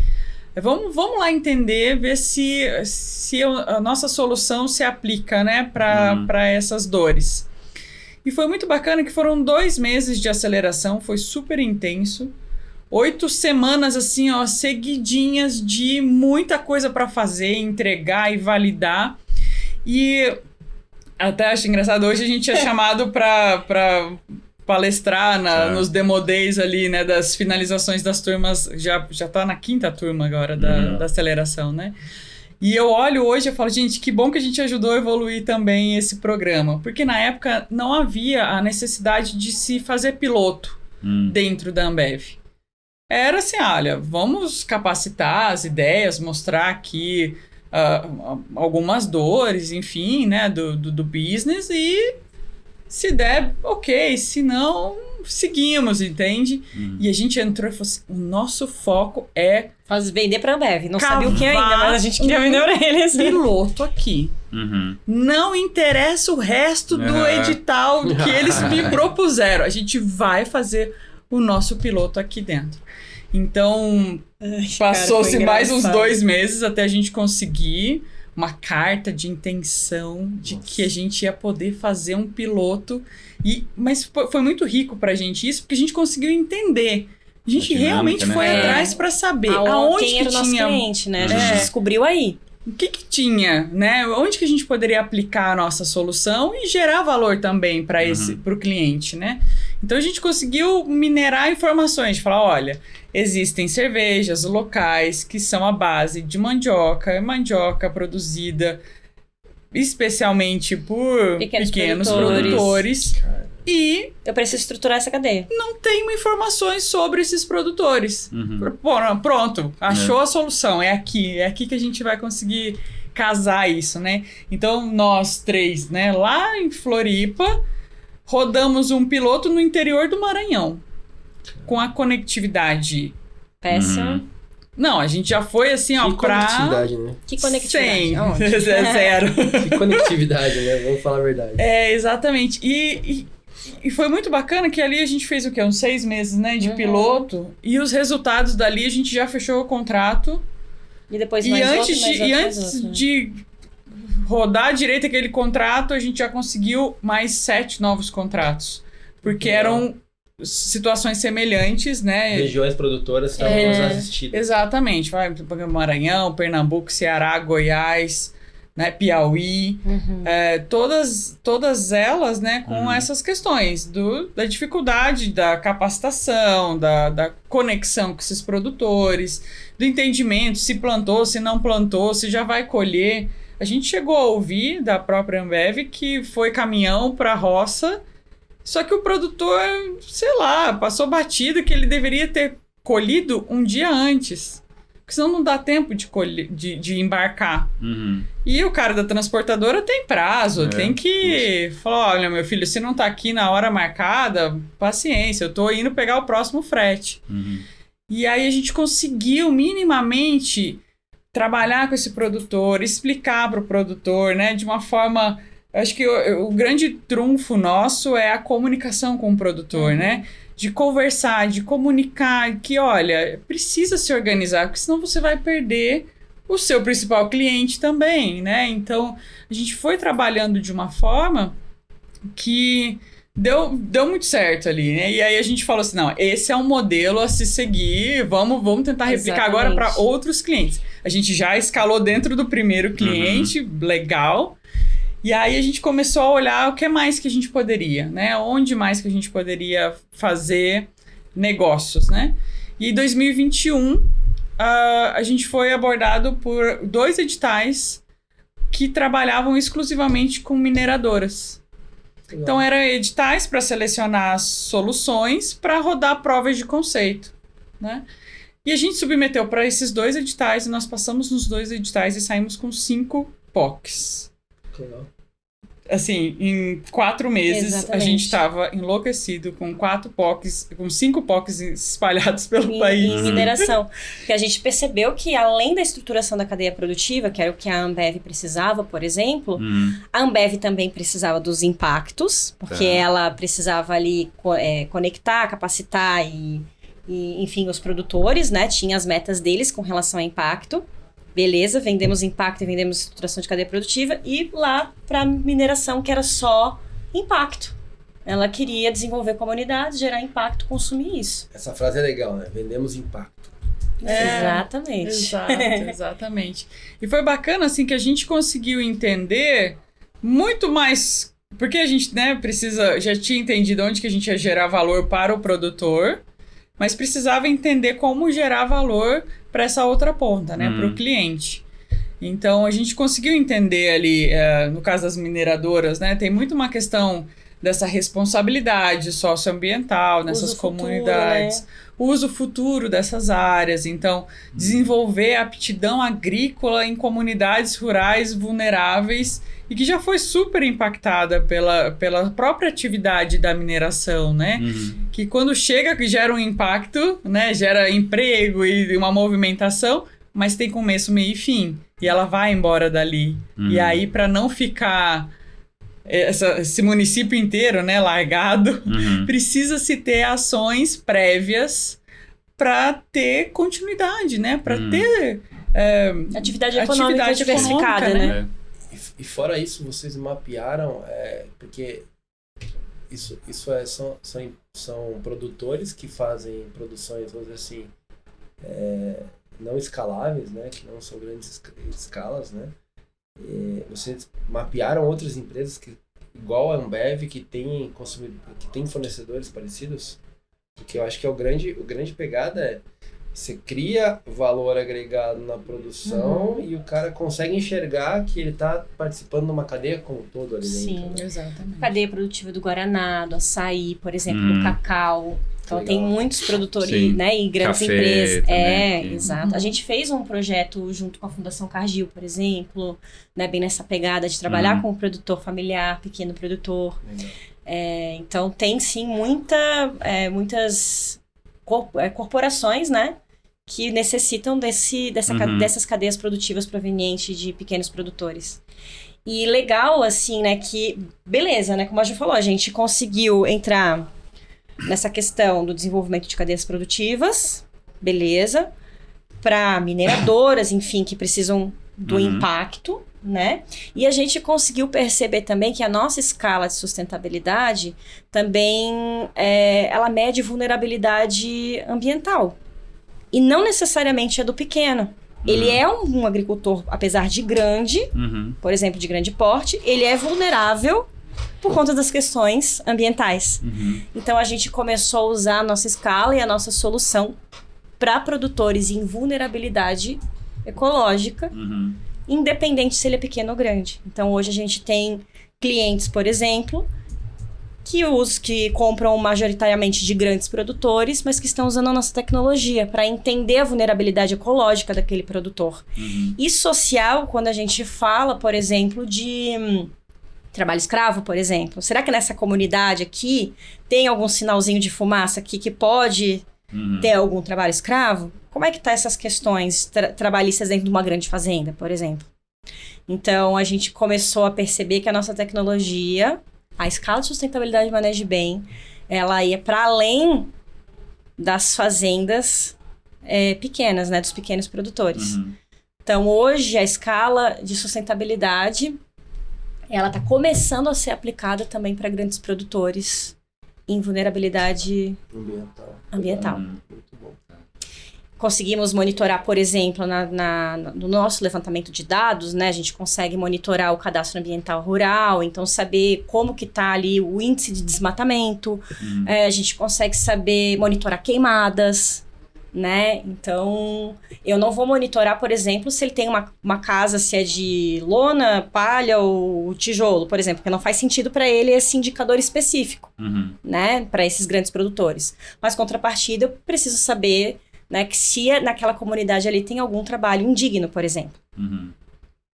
Vamos lá entender, ver se a nossa solução se aplica, né, para essas dores. E foi muito bacana que foram 2 meses de aceleração, foi super intenso. 8 semanas, assim, ó, seguidinhas de muita coisa para fazer, entregar e validar. E até acho engraçado, hoje a gente é chamado para palestrar nos Demo Days ali, né, das finalizações das turmas, já tá na 5ª turma agora da aceleração, né? E eu olho hoje e falo, gente, que bom que a gente ajudou a evoluir também esse programa, porque na época não havia a necessidade de se fazer piloto dentro da Ambev. Era assim, olha, vamos capacitar as ideias, mostrar aqui algumas dores, enfim, né, do business e se der, ok, se não, seguimos, entende? E a gente entrou e falou assim, o nosso foco é vender pra Ambev, não sabia o que ainda, mas a gente queria vender pra eles. Piloto aqui. Não interessa o resto do edital que eles me propuseram, a gente vai fazer o nosso piloto aqui dentro. Então, passou-se mais uns 2 meses até a gente conseguir uma carta de intenção de que a gente ia poder fazer um piloto. Mas foi muito rico pra gente isso, porque a gente conseguiu entender. A gente realmente foi atrás para saber aonde quem era o nosso cliente, né? A gente descobriu aí. O que tinha, né? Onde que a gente poderia aplicar a nossa solução e gerar valor também para o cliente, né? Então a gente conseguiu minerar informações, falar, olha, existem cervejas locais que são à base de mandioca produzida especialmente por pequenos produtores. E eu preciso estruturar essa cadeia. Não tenho informações sobre esses produtores. Pronto, achou a solução. É aqui que a gente vai conseguir casar isso, né? Então, nós 3, né, lá em Floripa, rodamos um piloto no interior do Maranhão. Com a conectividade péssima. Não, a gente já foi assim, ó, Que conectividade, né? Que conectividade? 100. Aonde? Zero. Que conectividade, né? Vamos falar a verdade. Exatamente. E foi muito bacana que ali a gente fez o quê? Uns 6 meses, né, de piloto. E os resultados dali, a gente já fechou o contrato. E depois mais antes de rodar direito aquele contrato, a gente já conseguiu mais 7 novos contratos. Porque eram situações semelhantes, né? Regiões produtoras estavam assistidas. Exatamente. Vai para Maranhão, Pernambuco, Ceará, Goiás, né, Piauí, todas elas, né, com essas questões da dificuldade da capacitação, da conexão com esses produtores, do entendimento, se plantou, se não plantou, se já vai colher. A gente chegou a ouvir da própria Ambev que foi caminhão para a roça, só que o produtor, sei lá, passou batido que ele deveria ter colhido um dia antes. Porque senão não dá tempo de embarcar. E o cara da transportadora tem prazo, tem que falar, olha, meu filho, se não tá aqui na hora marcada, paciência, eu tô indo pegar o próximo frete. E aí a gente conseguiu minimamente trabalhar com esse produtor, explicar para o produtor, né, de uma forma... Acho que o grande trunfo nosso é a comunicação com o produtor, né? De conversar, de comunicar que, olha, precisa se organizar, porque senão você vai perder o seu principal cliente também, né? Então, a gente foi trabalhando de uma forma que deu muito certo ali, né? E aí a gente falou assim, não, esse é um modelo a se seguir, vamos tentar replicar agora para outros clientes. A gente já escalou dentro do primeiro cliente, legal. E aí a gente começou a olhar o que mais que a gente poderia, né? Onde mais que a gente poderia fazer negócios, né? E em 2021, a gente foi abordado por 2 editais que trabalhavam exclusivamente com mineradoras. Legal. Então, eram editais para selecionar soluções para rodar provas de conceito, né? E a gente submeteu para esses 2 editais e nós passamos nos 2 editais e saímos com 5 POCs. Legal. Assim, em 4 meses, a gente estava enlouquecido com 4 POCs, com 5 POCs espalhados pelo país. Em mineração. Porque a gente percebeu que, além da estruturação da cadeia produtiva, que era o que a Ambev precisava, por exemplo, a Ambev também precisava dos impactos, porque ela precisava ali conectar, capacitar e, enfim, os produtores, né? Tinha as metas deles com relação a impacto. Beleza, vendemos impacto e vendemos estruturação de cadeia produtiva. E lá para mineração, que era só impacto. Ela queria desenvolver comunidades, gerar impacto, consumir isso. Essa frase é legal, né? Vendemos impacto. Exatamente. Exatamente. E foi bacana, assim, que a gente conseguiu entender muito mais... Porque a gente, né, já tinha entendido onde que a gente ia gerar valor para o produtor, mas precisava entender como gerar valor para essa outra ponta, né? Para o cliente. Então, a gente conseguiu entender ali, no caso das mineradoras, né? Tem muito uma questão dessa responsabilidade socioambiental nessas comunidades. Futuro, né? O uso futuro dessas áreas. Então, desenvolver a aptidão agrícola em comunidades rurais vulneráveis e que já foi super impactada pela própria atividade da mineração, né? Que quando chega, que gera um impacto, né? Gera emprego e uma movimentação, mas tem começo, meio e fim. E ela vai embora dali. E aí, para não ficar esse município inteiro, né, largado, precisa-se ter ações prévias para ter continuidade, né? Para ter atividade econômica diversificada, né? E fora isso, vocês mapearam, porque são produtores que fazem produções, vamos dizer assim, não escaláveis, né? Que não são grandes escalas, né? Vocês mapearam outras empresas que, igual a Ambev, que tem fornecedores parecidos? Porque eu acho que o grande pegada é você cria valor agregado na produção e o cara consegue enxergar que ele está participando de uma cadeia como um todo ali dentro. Sim, né? exatamente. Cadeia produtiva do Guaraná, do açaí, por exemplo, do cacau. Então, legal. Tem muitos produtores, né, e grandes café empresas. Também, exato. A gente fez um projeto junto com a Fundação Cargill, por exemplo, né, bem nessa pegada de trabalhar com o produtor familiar, pequeno produtor. Então, tem sim muitas corporações, né, que necessitam dessas cadeias produtivas provenientes de pequenos produtores. E legal, assim, né, que... Beleza, né, como a Ju falou, a gente conseguiu entrar nessa questão do desenvolvimento de cadeias produtivas, beleza, para mineradoras, enfim, que precisam do impacto, né? E a gente conseguiu perceber também que a nossa escala de sustentabilidade também, ela mede vulnerabilidade ambiental. E não necessariamente é do pequeno. Ele é um agricultor, apesar de grande, por exemplo, de grande porte, ele é vulnerável por conta das questões ambientais. Então, a gente começou a usar a nossa escala e a nossa solução para produtores em vulnerabilidade ecológica, independente se ele é pequeno ou grande. Então, hoje a gente tem clientes, por exemplo, que compram majoritariamente de grandes produtores, mas que estão usando a nossa tecnologia para entender a vulnerabilidade ecológica daquele produtor. E social, quando a gente fala, por exemplo, de trabalho escravo, por exemplo. Será que nessa comunidade aqui tem algum sinalzinho de fumaça aqui que pode ter algum trabalho escravo? Como é que tá essas questões trabalhistas dentro de uma grande fazenda, por exemplo? Então, a gente começou a perceber que a nossa tecnologia, a escala de sustentabilidade de manejo de bem, ela ia para além das fazendas pequenas, né, dos pequenos produtores. Então, hoje, a escala de sustentabilidade, ela está começando a ser aplicada também para grandes produtores em vulnerabilidade ambiental. Muito bom. Conseguimos monitorar, por exemplo, no nosso levantamento de dados, né? A gente consegue monitorar o cadastro ambiental rural, então saber como que está ali o índice de desmatamento. A gente consegue monitorar queimadas, né? Então, eu não vou monitorar, por exemplo, se ele tem uma casa, se é de lona, palha ou tijolo, por exemplo, porque não faz sentido para ele esse indicador específico, né? Para esses grandes produtores. Mas, contrapartida, eu preciso saber, né, que se naquela comunidade ali tem algum trabalho indigno, por exemplo.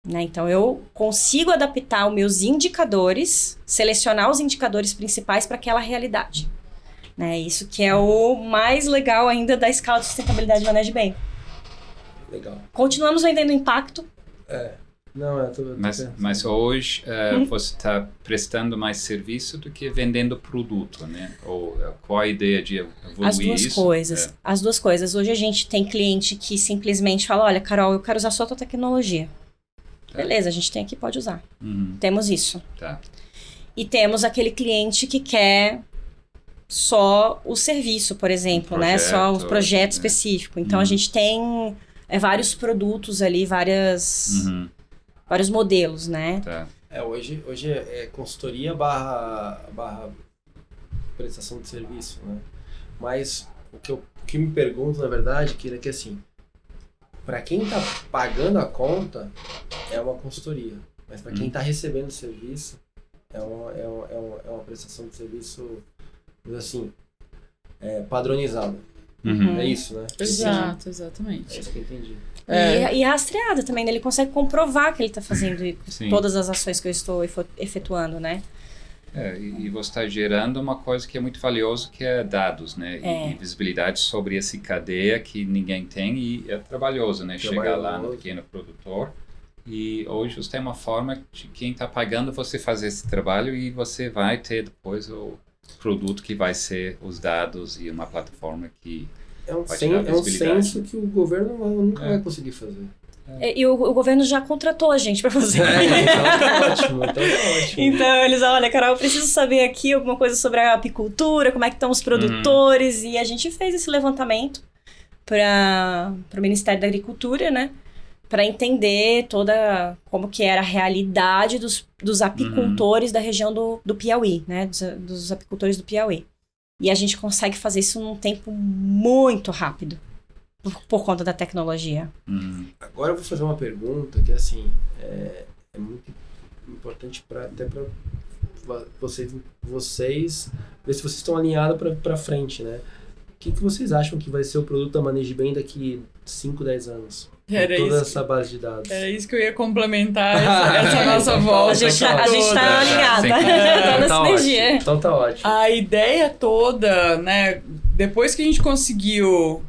Né? Então, eu consigo adaptar os meus indicadores, selecionar os indicadores principais para aquela realidade. Né? Isso que é o mais legal ainda da escala de sustentabilidade de manejo de bem. Legal. Continuamos vendendo impacto. Mas hoje você está prestando mais serviço do que vendendo produto, né? Ou qual a ideia de evoluir isso? As duas coisas. Hoje a gente tem cliente que simplesmente fala, olha, Carol, eu quero usar só a tua tecnologia. Beleza, a gente tem aqui, pode usar. Temos isso. E temos aquele cliente que quer só o serviço, por exemplo, né? Só o projeto específico. Então, a gente tem vários produtos ali, vários modelos, né? Hoje é consultoria barra prestação de serviço, né? Mas o que me pergunto, na verdade, é que assim, para quem tá pagando a conta, é uma consultoria. Mas para quem tá recebendo o serviço, é uma prestação de serviço, assim, padronizada. É isso, né? Exato, exatamente. É isso que eu entendi. E rastreada também, né? Ele consegue comprovar que ele está fazendo todas as ações que eu estou efetuando, né? E você está gerando uma coisa que é muito valiosa, que é dados, né? E visibilidade sobre essa cadeia que ninguém tem, e é trabalhoso, né? Chegar lá no pequeno produtor. E hoje você tem uma forma de quem está pagando você fazer esse trabalho, e você vai ter depois o produto que vai ser os dados e uma plataforma que vai tirar visibilidade. É um senso que o governo nunca vai conseguir fazer. E o governo já contratou a gente para fazer. Então tá ótimo. Então eles, olha, Carol, eu preciso saber aqui alguma coisa sobre a apicultura, como é que estão os produtores, e a gente fez esse levantamento para o Ministério da Agricultura, né? Para entender como que era a realidade dos apicultores da região do Piauí, né? Dos apicultores do Piauí. E a gente consegue fazer isso num tempo muito rápido, por conta da tecnologia. Agora eu vou fazer uma pergunta que, assim, é muito importante até para vocês ver se vocês estão alinhados para frente, né? O que vocês acham que vai ser o produto da Manejo Bem daqui 5, 10 anos? Toda essa base de dados. Era isso que eu ia complementar, essa nossa volta. A gente tá alinhada. Tá na sinergia. Então tá ótimo. A ideia toda, né? Depois que a gente conseguiu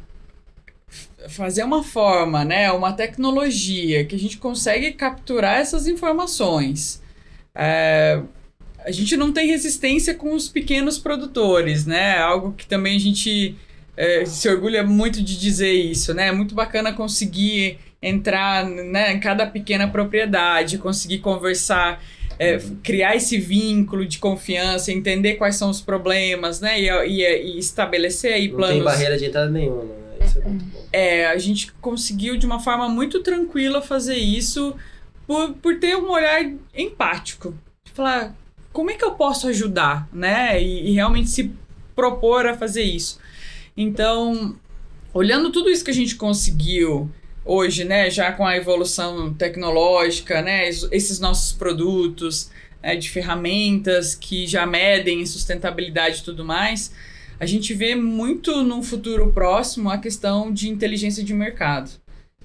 fazer uma forma, né, uma tecnologia que a gente consegue capturar essas informações. A gente não tem resistência com os pequenos produtores, né? Algo que também a gente se orgulha muito de dizer isso, né? É muito bacana conseguir entrar, né, em cada pequena propriedade, conseguir conversar, criar esse vínculo de confiança, entender quais são os problemas, né? E estabelecer aí planos. Não tem barreira de entrada nenhuma, né? Isso é muito bom. A gente conseguiu de uma forma muito tranquila fazer isso por ter um olhar empático. De falar, como é que eu posso ajudar, né? E realmente se propor a fazer isso. Então, olhando tudo isso que a gente conseguiu hoje, né, já com a evolução tecnológica, né, esses nossos produtos, de ferramentas que já medem sustentabilidade e tudo mais, a gente vê muito no futuro próximo a questão de inteligência de mercado.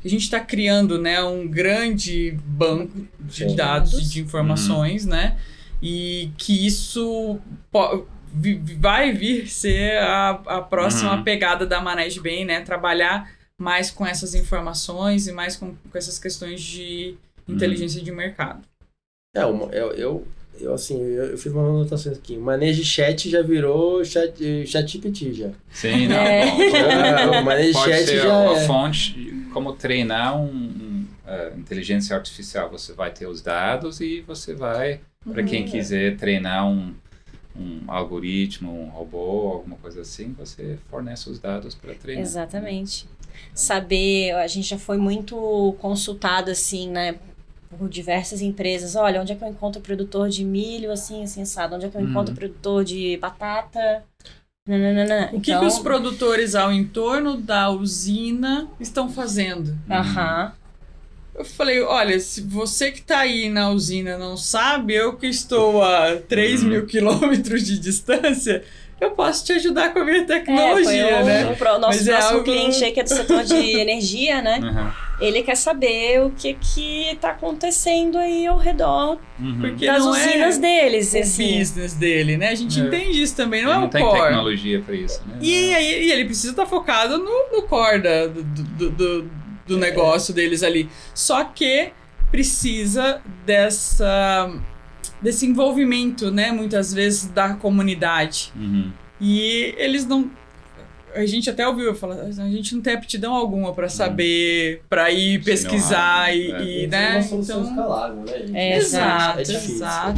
A gente está criando, né, um grande banco de dados e de informações, né, e que isso vai vir ser a próxima pegada da Manege Bem, né, trabalhar mais com essas informações e mais com essas questões de inteligência de mercado. Eu fiz uma anotação aqui. Manege Chat já virou ChatGPT já. Sim, não. O Manege Chat ser já uma fonte como treinar inteligência artificial. Você vai ter os dados e você vai, para quem quiser treinar um algoritmo, um robô, alguma coisa assim, você fornece os dados para treinar. Exatamente. Saber, a gente já foi muito consultado assim, né, por diversas empresas. Olha, onde é que eu encontro produtor de milho assim assado? Onde é que eu encontro produtor de batata? O que os produtores ao entorno da usina estão fazendo? Eu falei, olha, se você que está aí na usina não sabe, eu que estou a 3.000 quilômetros de distância, eu posso te ajudar com a minha tecnologia, né? O nosso próximo cliente aí, que é do setor de energia, né? Ele quer saber o que está acontecendo aí ao redor porque das não usinas deles. O business dele, né? A gente entende isso também, não não o tem core. tecnologia para isso, né? E ele precisa estar focado no core do negócio deles ali. Só que precisa desse envolvimento, né? Muitas vezes da comunidade. E eles não... A gente até ouviu falar, a gente não tem aptidão alguma para saber, para ir pesquisar né? Então, escalável, né? Exato,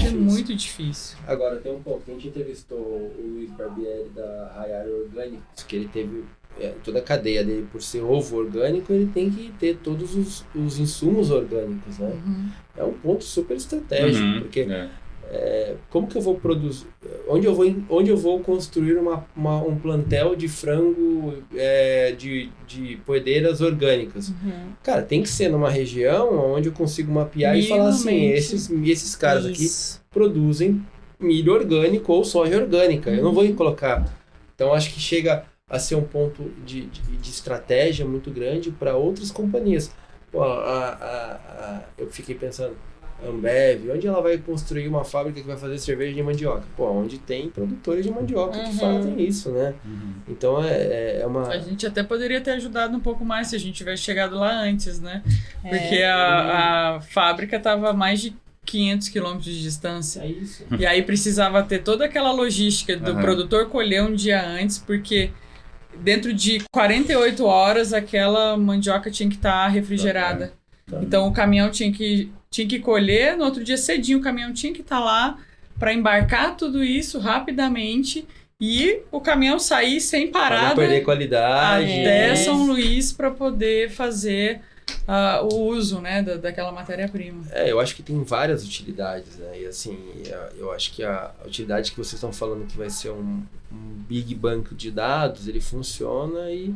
é muito difícil. Agora, tem um ponto, a gente entrevistou o Luiz Barbieri da Raiar Orgânicos, que ele teve toda a cadeia dele, por ser ovo orgânico, ele tem que ter todos os insumos orgânicos, né? É um ponto super estratégico, porque como que eu vou produzir, onde eu vou construir um plantel de frango de poedeiras orgânicas? Cara, tem que ser numa região onde eu consigo mapear e falar assim, esses caras aqui produzem milho orgânico ou soja orgânica, eu não vou colocar. Então acho que chega a ser um ponto de estratégia muito grande para outras companhias. Pô, eu fiquei pensando, a Ambev, onde ela vai construir uma fábrica que vai fazer cerveja de mandioca? Pô, onde tem produtores de mandioca que fazem isso, né? Então é uma... A gente até poderia ter ajudado um pouco mais se a gente tivesse chegado lá antes, né? Porque a fábrica estava a mais de 500 quilômetros de distância. É isso. E aí precisava ter toda aquela logística do produtor colher um dia antes, porque dentro de 48 horas aquela mandioca tinha que estar refrigerada. Então o caminhão tinha que colher, no outro dia cedinho o caminhão tinha que estar lá para embarcar tudo isso rapidamente e o caminhão sair sem parada, não perder qualidade, até São Luís para poder fazer o uso, né, daquela matéria-prima. Eu acho que tem várias utilidades, né? E assim, eu acho que a utilidade que vocês estão falando que vai ser um big banco de dados, ele funciona e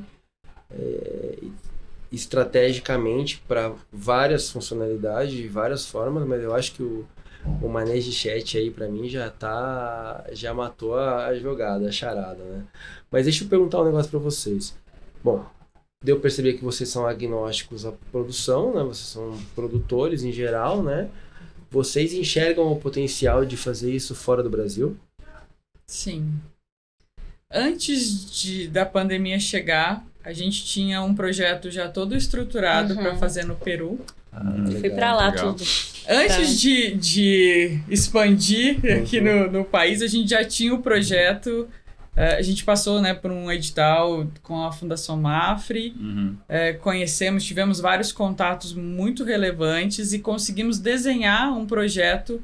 estrategicamente para várias funcionalidades, de várias formas, mas eu acho que o Manege Chat aí para mim já matou a jogada, a charada, né? Mas deixa eu perguntar um negócio para vocês. Bom, deu para perceber que vocês são agnósticos à produção, né? Vocês são produtores em geral, né? Vocês enxergam o potencial de fazer isso fora do Brasil? Sim. Antes da pandemia chegar, a gente tinha um projeto já todo estruturado para fazer no Peru. Fui para lá tudo. Antes de expandir aqui no país, a gente já tinha o projeto. A gente passou, né, por um edital com a Fundação Mafre, conhecemos, tivemos vários contatos muito relevantes e conseguimos desenhar um projeto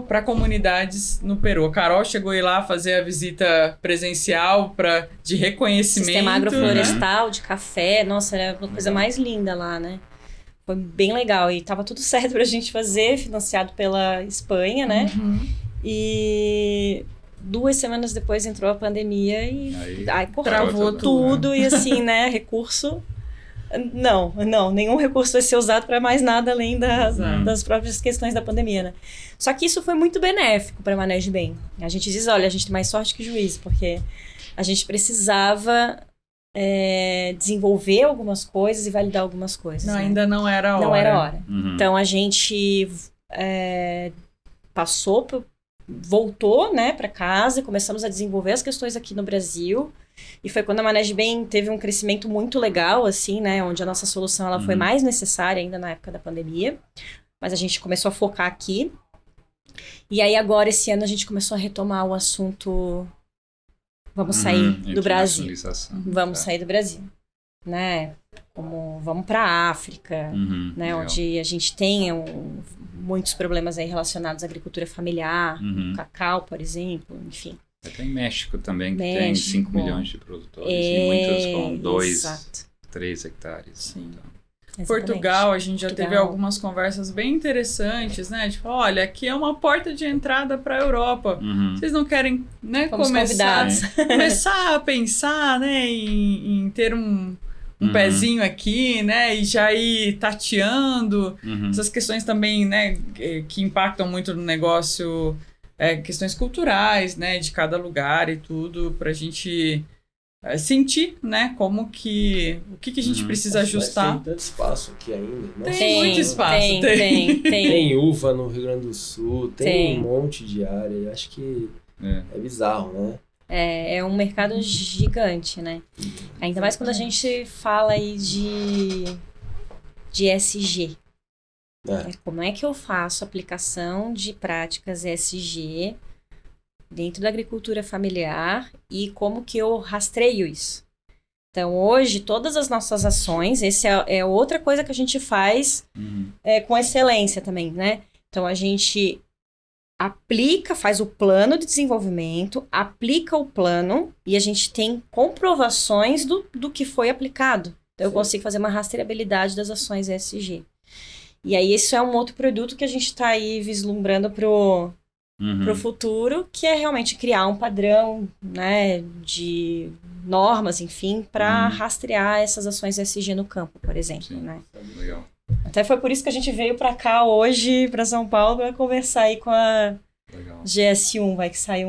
para comunidades no Peru. A Carol chegou a ir lá fazer a visita presencial de reconhecimento. Sistema agroflorestal, de café, nossa, era a coisa mais linda lá, né? Foi bem legal e tava tudo certo pra gente fazer, financiado pela Espanha, né? E 2 semanas depois entrou a pandemia e aí travou tudo e assim, né, recurso... Não, nenhum recurso vai ser usado para mais nada além das próprias questões da pandemia, né? Só que isso foi muito benéfico para a Maneje Bem. A gente diz, olha, a gente tem mais sorte que juízo, porque a gente precisava desenvolver algumas coisas e validar algumas coisas. Não, né? Ainda não era a hora. Não era a hora. Então a gente voltou, né, para casa e começamos a desenvolver as questões aqui no Brasil. E foi quando a Maneje Bem teve um crescimento muito legal, assim, né? Onde a nossa solução ela foi mais necessária ainda na época da pandemia. Mas a gente começou a focar aqui. E aí agora, esse ano, a gente começou a retomar o assunto... Vamos sair do Brasil. Vamos sair do Brasil. Né? Vamos para a África, né? Onde a gente tem muitos problemas aí relacionados à agricultura familiar, cacau, por exemplo, enfim. Até em México também, que tem 5 milhões de produtores e muitos com 2, 3 hectares. Sim. Então. Portugal, a gente já teve algumas conversas bem interessantes, né? Tipo, olha, aqui é uma porta de entrada para a Europa. Vocês não querem, né, começar a pensar, né, em ter um pezinho aqui, né, e já ir tateando. Essas questões também, né, que impactam muito no negócio... questões culturais, né, de cada lugar e tudo, pra gente sentir, né, como que... O que a gente precisa ajustar. Tem tanto espaço aqui ainda. Nossa, tem muito espaço. Tem uva no Rio Grande do Sul, tem um monte de área. Acho que é bizarro, né? É um mercado gigante, né? Ainda mais quando a gente fala aí de ESG. Como é que eu faço aplicação de práticas ESG dentro da agricultura familiar e como que eu rastreio isso? Então, hoje, todas as nossas ações, essa é outra coisa que a gente faz com excelência também, né? Então, a gente faz o plano de desenvolvimento, aplica o plano e a gente tem comprovações do que foi aplicado. Então, eu consigo fazer uma rastreabilidade das ações ESG. E aí, isso é um outro produto que a gente está aí vislumbrando pro futuro, que é realmente criar um padrão, né, de normas, enfim, para rastrear essas ações ESG no campo, por exemplo. Sim, né? Legal. Até foi por isso que a gente veio para cá hoje, para São Paulo, para conversar aí com a GS1, vai que sai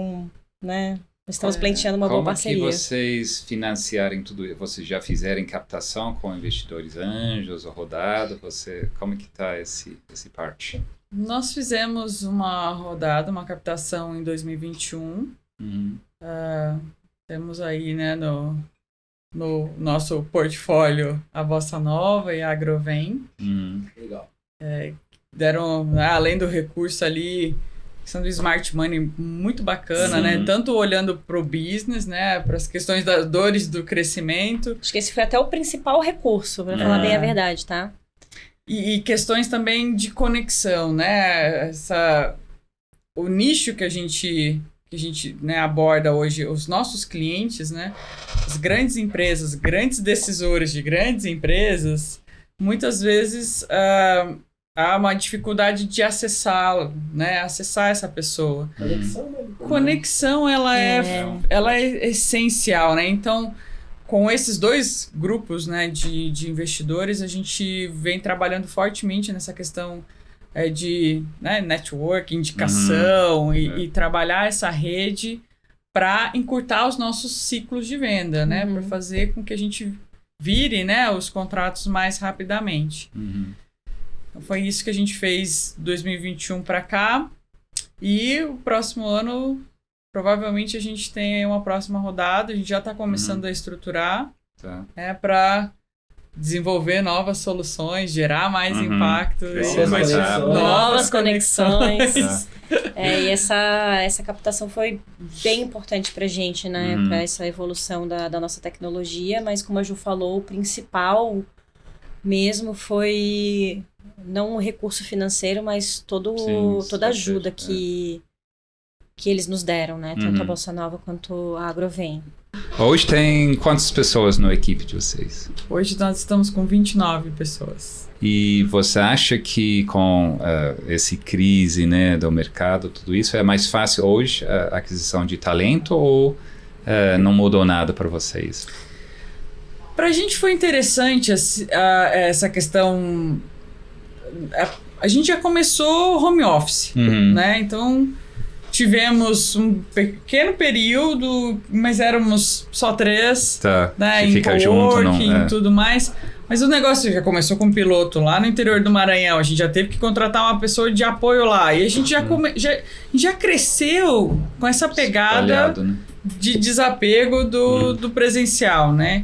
né? Estamos pleiteando uma boa parceria. Como que vocês financiarem tudo isso? Vocês já fizeram captação com investidores anjos ou rodada? Como que está esse parte? Nós fizemos uma rodada, uma captação em 2021. Temos aí, né, no nosso portfólio a Bossa Nova e a Agrovem. Legal. Deram, além do recurso ali... questão do smart money muito bacana, né? Tanto olhando para o business, né? Para as questões das dores do crescimento. Acho que esse foi até o principal recurso, para falar bem a verdade, tá? E questões também de conexão, né? O nicho que a gente né, aborda hoje, os nossos clientes, né? As grandes empresas, grandes decisores de grandes empresas, muitas vezes... há uma dificuldade de acessá-lo, né? Acessar essa pessoa. Conexão, ela é essencial, né? Então, com esses dois grupos, né, de investidores, a gente vem trabalhando fortemente nessa questão de, né, network, indicação e trabalhar essa rede para encurtar os nossos ciclos de venda, né? Para fazer com que a gente vire, né, os contratos mais rapidamente. Foi isso que a gente fez 2021 para cá. E o próximo ano, provavelmente a gente tem uma próxima rodada. A gente já está começando a estruturar. para desenvolver novas soluções, gerar mais impacto. Novas conexões. E essa captação foi bem importante pra gente, né? Pra essa evolução da nossa tecnologia, mas como a Ju falou, o principal mesmo foi não o recurso financeiro, mas toda a ajuda que eles nos deram, né? Tanto a Bossa Nova quanto a Agrovem. Hoje tem quantas pessoas na equipe de vocês? Hoje nós estamos com 29 pessoas. E você acha que com essa crise, né, do mercado, tudo isso, é mais fácil hoje a aquisição de talento ou não mudou nada para vocês? Para a gente foi interessante essa questão. A gente já começou home office, né? Então tivemos um pequeno período, mas éramos só 3, né? Em fica junto, e tudo mais. Mas o negócio já começou com um piloto lá no interior do Maranhão. A gente já teve que contratar uma pessoa de apoio lá. E a gente já cresceu com essa pegada de desapego do presencial, né?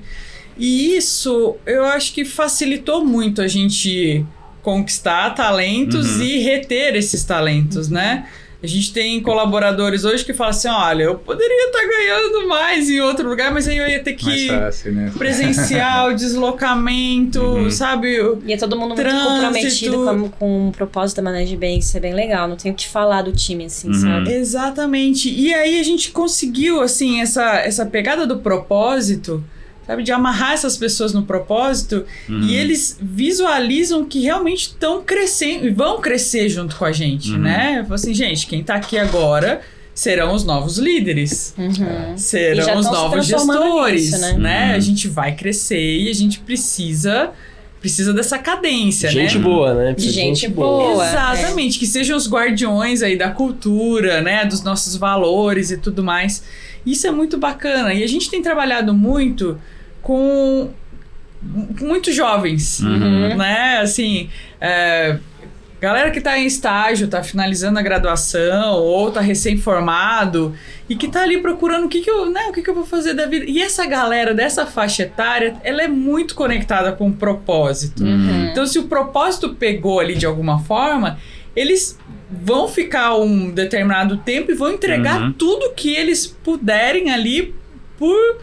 E isso, eu acho que facilitou muito a gente conquistar talentos e reter esses talentos, né? A gente tem colaboradores hoje que falam assim, olha, eu poderia estar ganhando mais em outro lugar, mas aí eu ia ter que fácil, né? Presencial, deslocamento, sabe? E é todo mundo muito comprometido com o propósito da Maneje Bem, isso é bem legal, não tenho o que falar do time, assim, sabe? Exatamente. E aí a gente conseguiu, assim, essa pegada do propósito, sabe, de amarrar essas pessoas no propósito e eles visualizam que realmente estão crescendo e vão crescer junto com a gente, né? Assim, gente, quem tá aqui agora serão os novos líderes, serão os novos gestores, nisso, né? A gente vai crescer e a gente precisa dessa cadência, gente boa, né? Gente boa. Exatamente, que sejam os guardiões aí da cultura, né? Dos nossos valores e tudo mais. Isso é muito bacana. E a gente tem trabalhado muito com muitos jovens, né? Assim, galera que tá em estágio, tá finalizando a graduação ou tá recém-formado e que tá ali procurando o que eu vou fazer da vida. E essa galera dessa faixa etária, ela é muito conectada com o propósito. Então, se o propósito pegou ali de alguma forma, eles vão ficar um determinado tempo e vão entregar tudo que eles puderem ali por,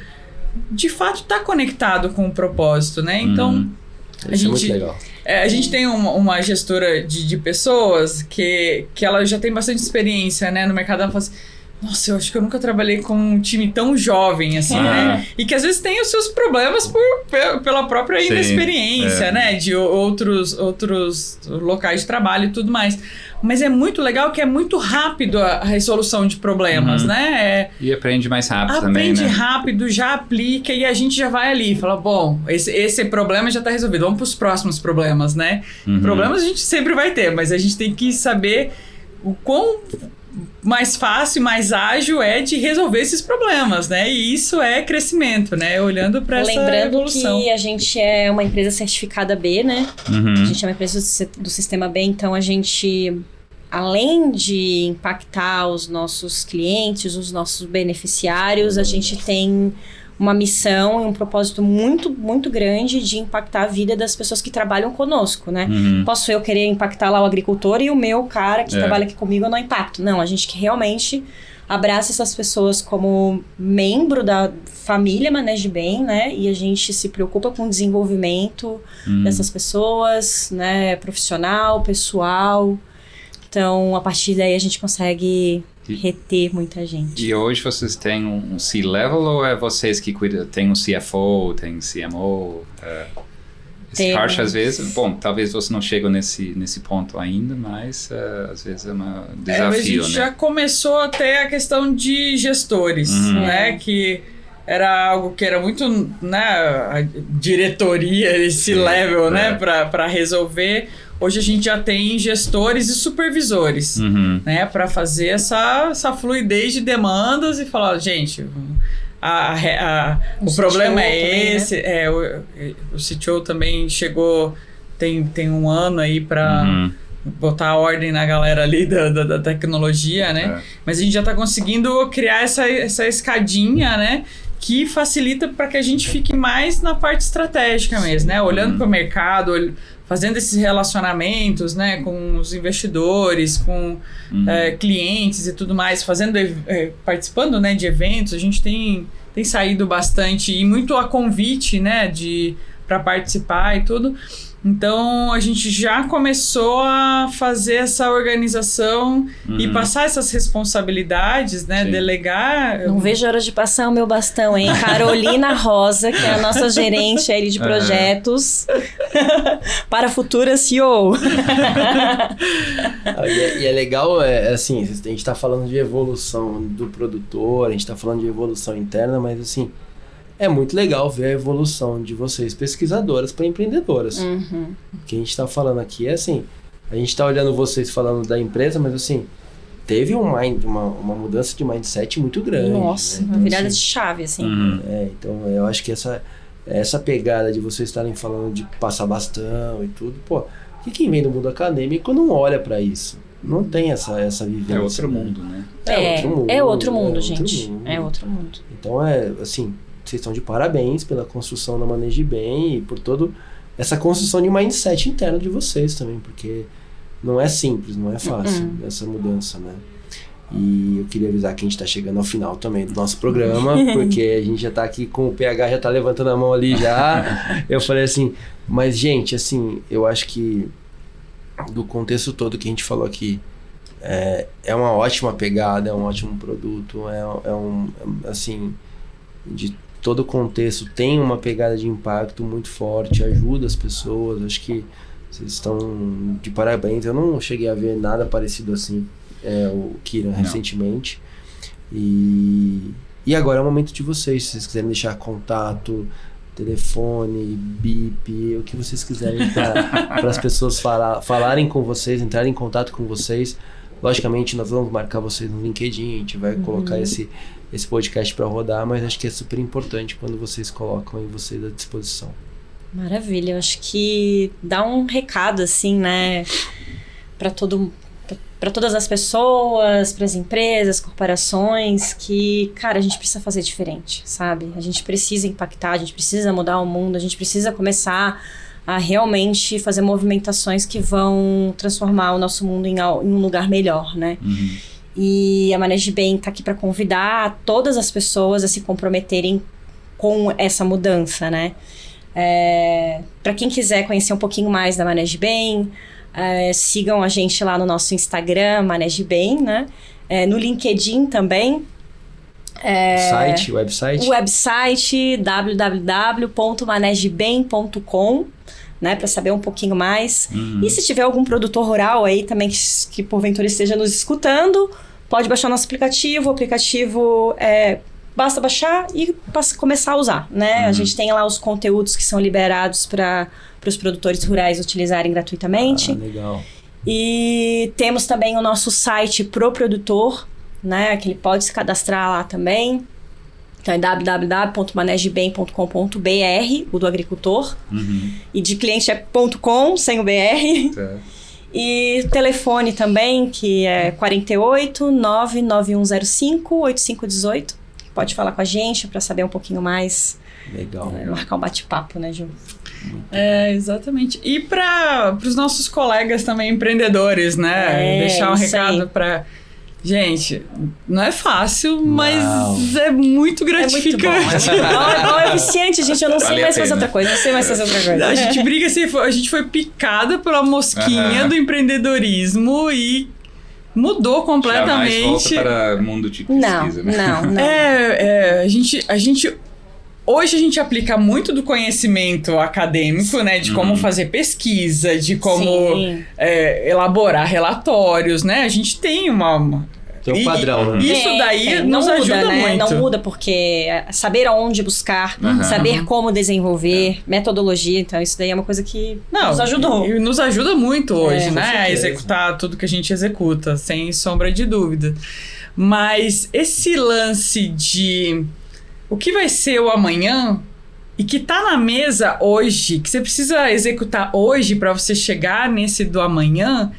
de fato, estar conectado com o propósito, né? Então, a gente... é muito legal. A gente tem uma gestora de pessoas que ela já tem bastante experiência, né, no mercado. Ela fala assim, nossa, eu acho que eu nunca trabalhei com um time tão jovem, assim, né? E que às vezes tem os seus problemas pela própria inexperiência, né? De outros locais de trabalho e tudo mais. Mas é muito legal que é muito rápido a resolução de problemas, né? E aprende mais rápido também, aprende né? rápido, já aplica e a gente já vai ali. Fala, bom, esse problema já está resolvido. Vamos para os próximos problemas, né? Problemas a gente sempre vai ter, mas a gente tem que saber o quão mais fácil, mais ágil é de resolver esses problemas, né? E isso é crescimento, né? Olhando para essa evolução. Lembrando que a gente é uma empresa certificada B, né? A gente é uma empresa do Sistema B, então a gente, além de impactar os nossos clientes, os nossos beneficiários, a gente tem uma missão e um propósito muito, muito grande de impactar a vida das pessoas que trabalham conosco, né? Posso eu querer impactar lá o agricultor e o meu cara que trabalha aqui comigo eu não impacto. Não, a gente que realmente abraça essas pessoas como membro da família Maneje Bem, né? E a gente se preocupa com o desenvolvimento dessas pessoas, né? Profissional, pessoal. Então, a partir daí a gente consegue reter muita gente. E hoje vocês têm um C-Level ou é vocês que cuidam? Tem um CFO, tem um CMO? Esse parte, às vezes, bom, talvez você não chegue nesse ponto ainda, mas às vezes é um desafio, a gente já começou a ter a questão de gestores, né? Que era algo que era muito, né, a diretoria, esse level, né, para resolver. Hoje a gente já tem gestores e supervisores, né, para fazer essa fluidez de demandas e falar, gente, o problema é esse. Também, né? O CTO também chegou, tem um ano aí para botar a ordem na galera ali da tecnologia, né? Mas a gente já está conseguindo criar essa escadinha, né? que facilita para que a gente fique mais na parte estratégica mesmo, né? Olhando para o mercado, fazendo esses relacionamentos, né, com os investidores, com clientes e tudo mais, participando, né, de eventos. A gente tem saído bastante e muito a convite, né, para participar e tudo. Então, a gente já começou a fazer essa organização e passar essas responsabilidades, né? Sim. Delegar. Não vejo a hora de passar o meu bastão, hein? Carolina Rosa, que é a nossa gerente aí de projetos para a futura CEO. E é legal, assim, a gente está falando de evolução do produtor, a gente está falando de evolução interna, mas assim... É muito legal ver a evolução de vocês, pesquisadoras para empreendedoras. O que a gente está falando aqui é assim, a gente está olhando vocês falando da empresa, mas assim, teve uma mudança de mindset muito grande. Nossa, né? Então, uma virada assim, de chave, assim. Então eu acho que essa pegada de vocês estarem falando de passar bastão e tudo, pô, que quem vem do mundo acadêmico não olha para isso. Não tem essa vivência. É outro mundo, né? É outro mundo, gente. É outro mundo. Então assim... Vocês estão de parabéns pela construção da Maneje Bem e por toda essa construção de mindset interno de vocês também, porque não é simples, não é fácil essa mudança, né? E eu queria avisar que a gente está chegando ao final também do nosso programa, porque a gente já está aqui com o PH, já está levantando a mão ali já. Eu falei assim, mas gente, assim, eu acho que do contexto todo que a gente falou aqui, é uma ótima pegada, é um ótimo produto, assim, de todo o contexto tem uma pegada de impacto muito forte, ajuda as pessoas, acho que vocês estão de parabéns. Eu não cheguei a ver nada parecido assim, o Kiran recentemente. E agora é o momento de vocês, se vocês quiserem deixar contato, telefone, bip, o que vocês quiserem para as pessoas falarem com vocês, entrarem em contato com vocês. Logicamente nós vamos marcar vocês no LinkedIn, a gente vai colocar esse podcast para rodar, mas acho que é super importante quando vocês colocam aí vocês à disposição. Maravilha, eu acho que dá um recado assim, né, para todas as pessoas, para as empresas, corporações, que, cara, a gente precisa fazer diferente, sabe? A gente precisa impactar, a gente precisa mudar o mundo, a gente precisa começar a realmente fazer movimentações que vão transformar o nosso mundo em um lugar melhor, né? E a Maneje Bem está aqui para convidar todas as pessoas a se comprometerem com essa mudança, né? Para quem quiser conhecer um pouquinho mais da Maneje Bem, sigam a gente lá no nosso Instagram, Maneje Bem, né? No LinkedIn também. Website? O website www.manegebem.com, né, para saber um pouquinho mais. E se tiver algum produtor rural aí também que porventura esteja nos escutando, pode baixar nosso aplicativo. O aplicativo basta baixar e começar a usar, né? A gente tem lá os conteúdos que são liberados para os produtores rurais utilizarem gratuitamente. Legal. E temos também o nosso site pro produtor, né, que ele pode se cadastrar lá também. Então é www.manegebem.com.br, o do agricultor. E de cliente é .com, sem o BR. E telefone também, que é 48 99105 8518. Pode falar com a gente para saber um pouquinho mais. Legal. Marcar um bate-papo, né, Ju? Exatamente. E para os nossos colegas também empreendedores, né? Deixar um recado para... Gente, não é fácil, mas é muito gratificante. É viciante, gente. Eu não sei mais fazer outra coisa. A gente briga assim, a gente foi picada pela mosquinha do empreendedorismo e mudou completamente. Jamais volta para o mundo de pesquisa, Não. Hoje a gente aplica muito do conhecimento acadêmico, né? De como fazer pesquisa, de como elaborar relatórios, né? A gente tem um padrão, né? Isso daí nos ajuda muito. Não muda, porque saber aonde buscar, saber como desenvolver, metodologia, então isso daí é uma coisa que nos ajudou. E nos ajuda muito hoje, né? A executar tudo que a gente executa, sem sombra de dúvida. Mas esse lance de... o que vai ser o amanhã e que tá na mesa hoje, que você precisa executar hoje para você chegar nesse do amanhã,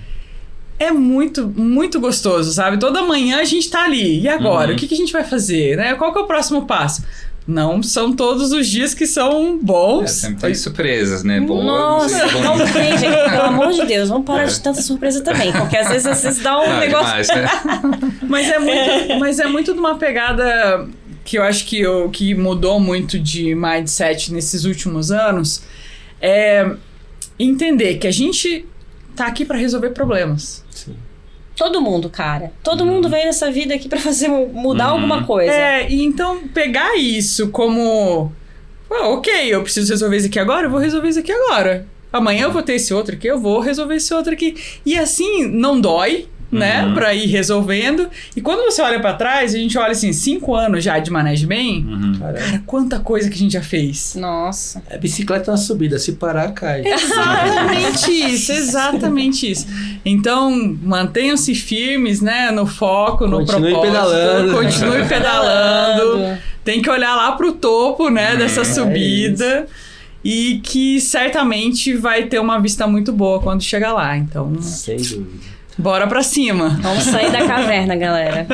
é muito, muito gostoso, sabe? Toda manhã a gente tá ali. E agora? O que a gente vai fazer? Né? Qual que é o próximo passo? Não são todos os dias que são bons. Sempre tem surpresas, né? Boas. Nossa, não tem, gente. Pelo amor de Deus, vamos parar de tanta surpresa também. Porque às vezes vocês dão um negócio... Demais, né? Mas é muito de uma pegada que eu acho que mudou muito de mindset nesses últimos anos. É entender que a gente tá aqui para resolver problemas. Sim. Todo mundo, cara. Todo mundo veio nessa vida aqui pra fazer mudar alguma coisa. E então pegar isso como... ok, eu preciso resolver isso aqui agora, eu vou resolver isso aqui agora. Amanhã eu vou ter esse outro aqui, eu vou resolver esse outro aqui. E assim, não dói, né? Pra ir resolvendo. E quando você olha pra trás, a gente olha assim, 5 anos já de Maneje Bem. Cara, quanta coisa que a gente já fez. Nossa. É bicicleta na subida, se parar, cai. Exatamente isso. Então, mantenham-se firmes, né? No foco, no Continue propósito. pedalando. Continue pedalando. Tem que olhar lá pro topo, né? Dessa subida. E que certamente vai ter uma vista muito boa quando chegar lá. Então, sem dúvida. Bora pra cima. Vamos sair da caverna, galera.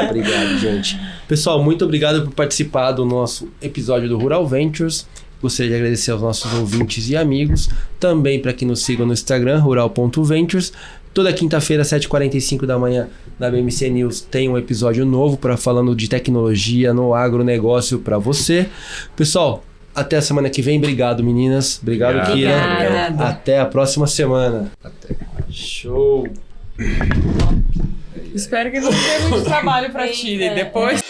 Obrigado, gente. Pessoal, muito obrigado por participar do nosso episódio do Rural Ventures. Gostaria de agradecer aos nossos ouvintes e amigos. Também para que nos sigam no Instagram, rural.ventures. Toda quinta-feira, 7h45 da manhã, na BMC News, tem um episódio novo para falando de tecnologia no agronegócio para você. Pessoal, até a semana que vem. Obrigado, meninas. Obrigado, Kira. Até a próxima semana. Até. Show! Espero que não tenha muito trabalho pra ti. Depois...